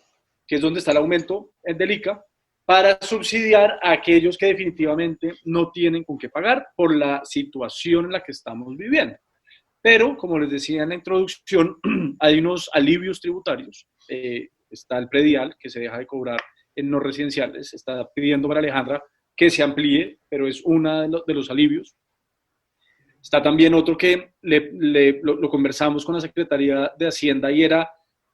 que es donde está el aumento del ICA, para subsidiar a aquellos que definitivamente no tienen con qué pagar por la situación en la que estamos viviendo. Pero, como les decía en la introducción, hay unos alivios tributarios. Está el predial, que se deja de cobrar en no residenciales. Está pidiendo para Alejandra que se amplíe, pero es uno de los alivios. Está también otro que lo conversamos con la Secretaría de Hacienda y era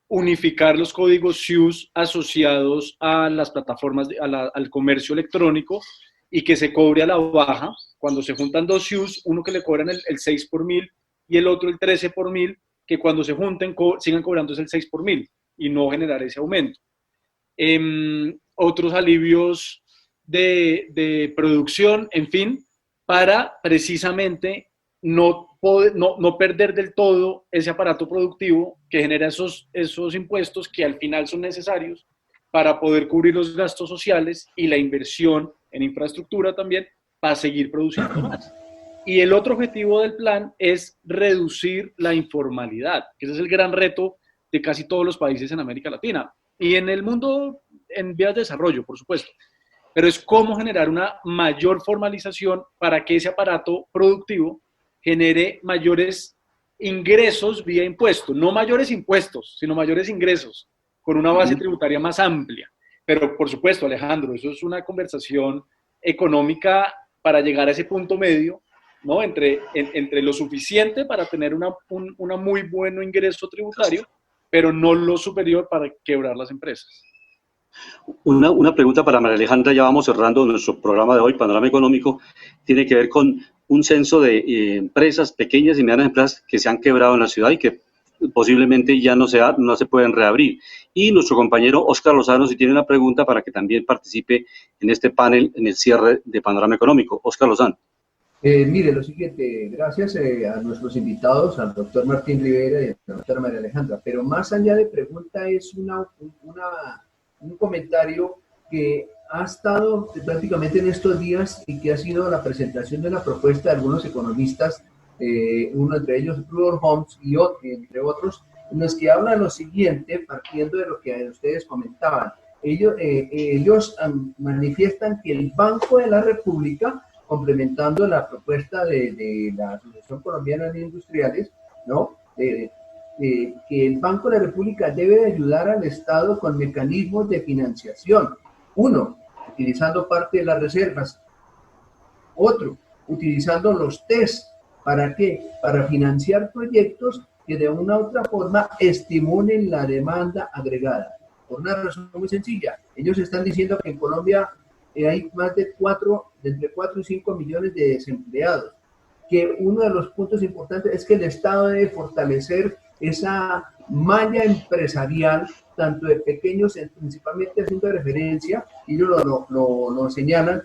unificar los códigos SIUS asociados a las plataformas, al comercio electrónico y que se cobre a la baja. Cuando se juntan dos SIUS, uno que le cobran el 6 por mil y el otro el 13 por mil, que cuando se junten sigan cobrando el 6 por mil y no generar ese aumento. Otros alivios de producción, en fin, para precisamente no perder del todo ese aparato productivo que genera esos impuestos que al final son necesarios para poder cubrir los gastos sociales y la inversión en infraestructura también para seguir produciendo más. Y el otro objetivo del plan es reducir la informalidad, que ese es el gran reto de casi todos los países en América Latina y en el mundo en vías de desarrollo, por supuesto. Pero es cómo generar una mayor formalización para que ese aparato productivo genere mayores ingresos vía impuesto, no mayores impuestos, sino mayores ingresos, con una base tributaria más amplia. Pero, por supuesto, Alejandro, eso es una conversación económica para llegar a ese punto medio, ¿no? Entre lo suficiente para tener una muy buen ingreso tributario, pero no lo superior para quebrar las empresas. Una pregunta para María Alejandra, ya vamos cerrando nuestro programa de hoy, Panorama Económico, tiene que ver con un censo de empresas, pequeñas y medianas empresas que se han quebrado en la ciudad y que posiblemente ya no se pueden reabrir. Y nuestro compañero Óscar Lozano, si tiene una pregunta para que también participe en este panel, en el cierre de Panorama Económico. Óscar Lozano. Mire, lo siguiente, gracias a nuestros invitados, al doctor Martín Rivera y a la doctora María Alejandra, pero más allá de pregunta es un comentario que ha estado prácticamente en estos días y que ha sido la presentación de una propuesta de algunos economistas, uno entre ellos Rudolf Holmes y otro, entre otros, en los que hablan lo siguiente, partiendo de lo que ustedes comentaban. Ellos manifiestan que el Banco de la República, complementando la propuesta de la Asociación Colombiana de Industriales, ¿no? Que el Banco de la República debe de ayudar al Estado con mecanismos de financiación. Uno, utilizando parte de las reservas. Otro, utilizando los TES. ¿Para qué? Para financiar proyectos que de una u otra forma estimulen la demanda agregada. Por una razón muy sencilla. Ellos están diciendo que en Colombia hay más de entre 4 y 5 millones de desempleados, que uno de los puntos importantes es que el Estado debe fortalecer esa malla empresarial, tanto de pequeños, principalmente haciendo referencia, y ellos lo señalan,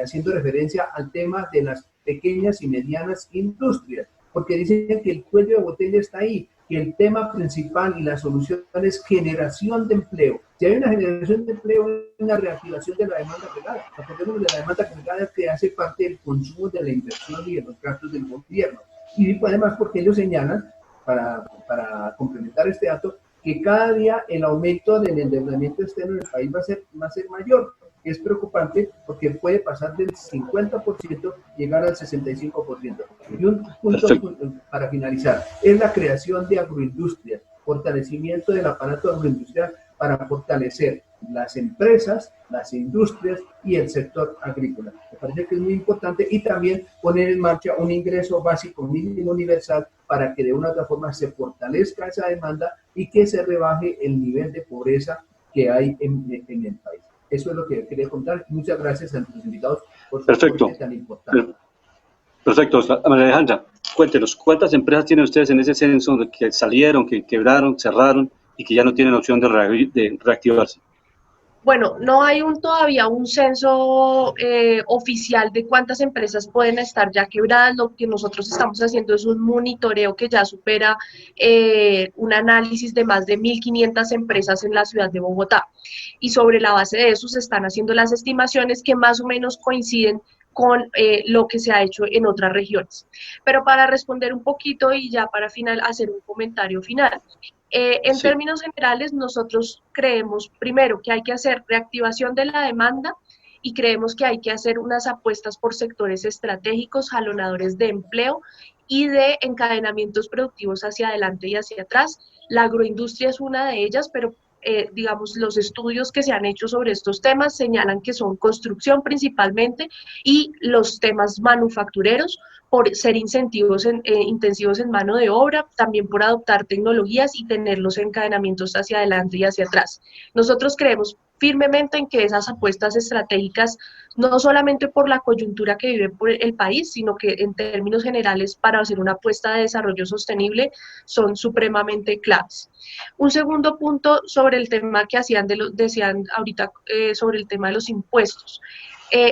haciendo referencia al tema de las pequeñas y medianas industrias, porque dicen que el cuello de botella está ahí, que el tema principal y la solución es generación de empleo. Si hay una generación de empleo, hay una reactivación de la demanda agregada. Acordémonos de la demanda agregada que hace parte del consumo, de la inversión y de los gastos del gobierno. Y además porque ellos señalan, para complementar este dato, que cada día el aumento del endeudamiento externo en el país va a ser mayor. Es preocupante porque puede pasar del 50% llegar al 65%. Y un punto para finalizar, es la creación de agroindustrias, fortalecimiento del aparato agroindustrial para fortalecer las empresas, las industrias y el sector agrícola. Me parece que es muy importante, y también poner en marcha un ingreso básico mínimo universal para que de una u otra forma se fortalezca esa demanda y que se rebaje el nivel de pobreza que hay en el país. Eso es lo que quería contar. Muchas gracias a nuestros invitados por su aporte tan importante. Perfecto. María Alejandra, cuéntenos, ¿cuántas empresas tienen ustedes en ese censo que salieron, que quebraron, cerraron y que ya no tienen opción de reactivarse? Bueno, no hay todavía un censo oficial de cuántas empresas pueden estar ya quebradas. Lo que nosotros estamos haciendo es un monitoreo que ya supera un análisis de más de 1.500 empresas en la ciudad de Bogotá. Y sobre la base de eso se están haciendo las estimaciones que más o menos coinciden con lo que se ha hecho en otras regiones. Pero para responder un poquito y ya para hacer un comentario final. En términos generales, nosotros creemos, primero, que hay que hacer reactivación de la demanda y creemos que hay que hacer unas apuestas por sectores estratégicos, jalonadores de empleo y de encadenamientos productivos hacia adelante y hacia atrás. La agroindustria es una de ellas, pero digamos, los estudios que se han hecho sobre estos temas señalan que son construcción principalmente y los temas manufactureros, por ser intensivos en mano de obra, también por adoptar tecnologías y tener los encadenamientos hacia adelante y hacia atrás. Nosotros creemos firmemente en que esas apuestas estratégicas, no solamente por la coyuntura que vive el país, sino que en términos generales para hacer una apuesta de desarrollo sostenible, son supremamente claves. Un segundo punto sobre el tema que decían ahorita sobre el tema de los impuestos.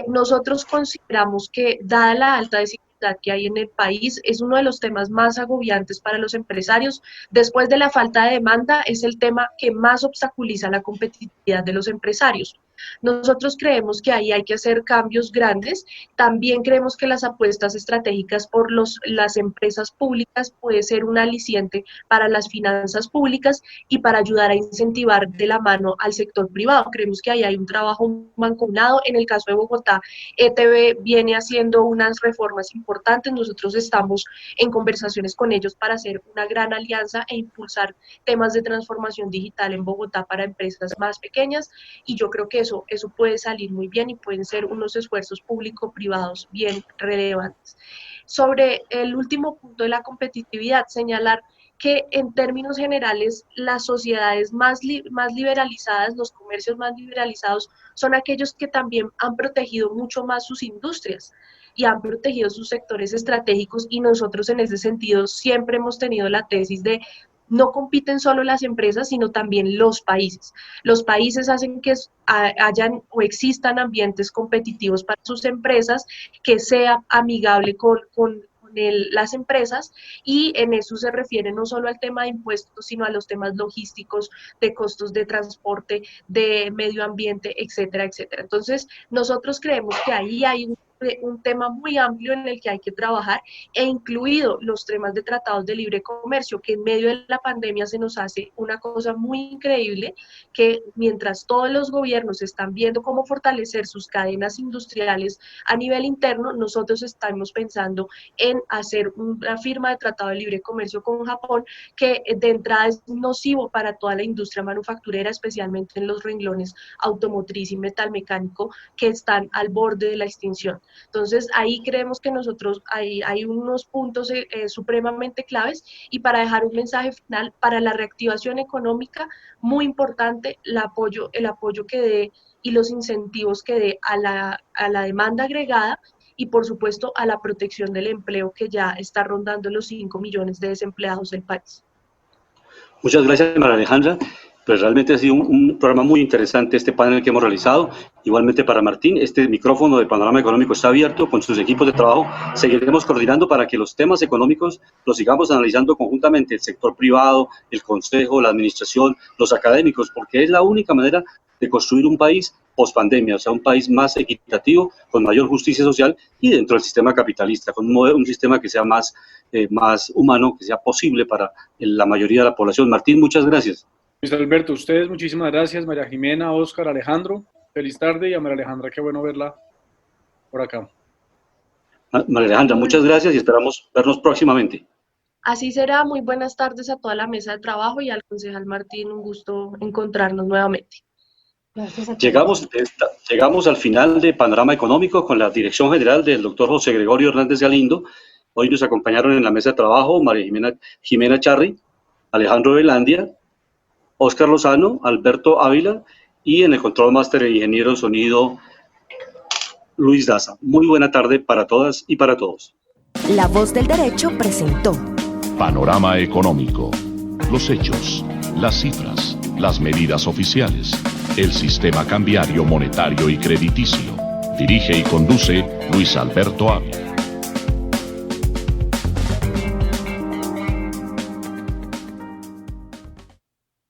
Nosotros consideramos que, dada la alta desigualdad que hay en el país, es uno de los temas más agobiantes para los empresarios. Después de la falta de demanda, es el tema que más obstaculiza la competitividad de los empresarios. Nosotros creemos que ahí hay que hacer cambios grandes. También creemos que las apuestas estratégicas por las empresas públicas puede ser un aliciente para las finanzas públicas y para ayudar a incentivar de la mano al sector privado. Creemos que ahí hay un trabajo mancomunado. En el caso de Bogotá, ETB viene haciendo unas reformas importantes. Nosotros estamos en conversaciones con ellos para hacer una gran alianza e impulsar temas de transformación digital en Bogotá para empresas más pequeñas, y yo creo que eso puede salir muy bien y pueden ser unos esfuerzos público-privados bien relevantes. Sobre el último punto de la competitividad, señalar que en términos generales las sociedades más liberalizadas, los comercios más liberalizados, son aquellos que también han protegido mucho más sus industrias y han protegido sus sectores estratégicos, y nosotros en ese sentido siempre hemos tenido la tesis de no compiten solo las empresas, sino también los países. Los países hacen que hayan o existan ambientes competitivos para sus empresas, que sea amigable con las empresas, y en eso se refiere no solo al tema de impuestos, sino a los temas logísticos, de costos de transporte, de medio ambiente, etcétera, etcétera. Entonces, nosotros creemos que ahí hay un tema muy amplio en el que hay que trabajar, e incluido los temas de tratados de libre comercio, que en medio de la pandemia se nos hace una cosa muy increíble, que mientras todos los gobiernos están viendo cómo fortalecer sus cadenas industriales a nivel interno, nosotros estamos pensando en hacer una firma de tratado de libre comercio con Japón, que de entrada es nocivo para toda la industria manufacturera, especialmente en los renglones automotriz y metalmecánico, que están al borde de la extinción. Entonces, ahí creemos que nosotros hay unos puntos supremamente claves, y para dejar un mensaje final, para la reactivación económica, muy importante el apoyo que dé y los incentivos que dé a la demanda agregada, y por supuesto a la protección del empleo, que ya está rondando los 5 millones de desempleados del país. Muchas gracias, María Alejandra. Pues realmente ha sido un programa muy interesante este panel que hemos realizado. Igualmente para Martín, este micrófono de Panorama Económico está abierto con sus equipos de trabajo. Seguiremos coordinando para que los temas económicos los sigamos analizando conjuntamente, el sector privado, el consejo, la administración, los académicos, porque es la única manera de construir un país post-pandemia, o sea, un país más equitativo, con mayor justicia social y dentro del sistema capitalista, con un sistema que sea más humano, que sea posible para la mayoría de la población. Martín, muchas gracias. Luis Alberto, ustedes muchísimas gracias. María Jimena, Óscar, Alejandro, feliz tarde, y a María Alejandra, qué bueno verla por acá. María Alejandra, muchas gracias y esperamos vernos próximamente. Así será. Muy buenas tardes a toda la mesa de trabajo y al concejal Martín, un gusto encontrarnos nuevamente. Llegamos al final de Panorama Económico con la dirección general del doctor José Gregorio Hernández Galindo. Hoy nos acompañaron en la mesa de trabajo María Jimena Charri, Alejandro Velandia, Óscar Lozano, Alberto Ávila, y en el control máster el ingeniero de sonido Luis Daza. Muy buena tarde para todas y para todos. La Voz del Derecho presentó Panorama Económico. Los hechos, las cifras, las medidas oficiales, el sistema cambiario, monetario y crediticio. Dirige y conduce Luis Alberto Ávila.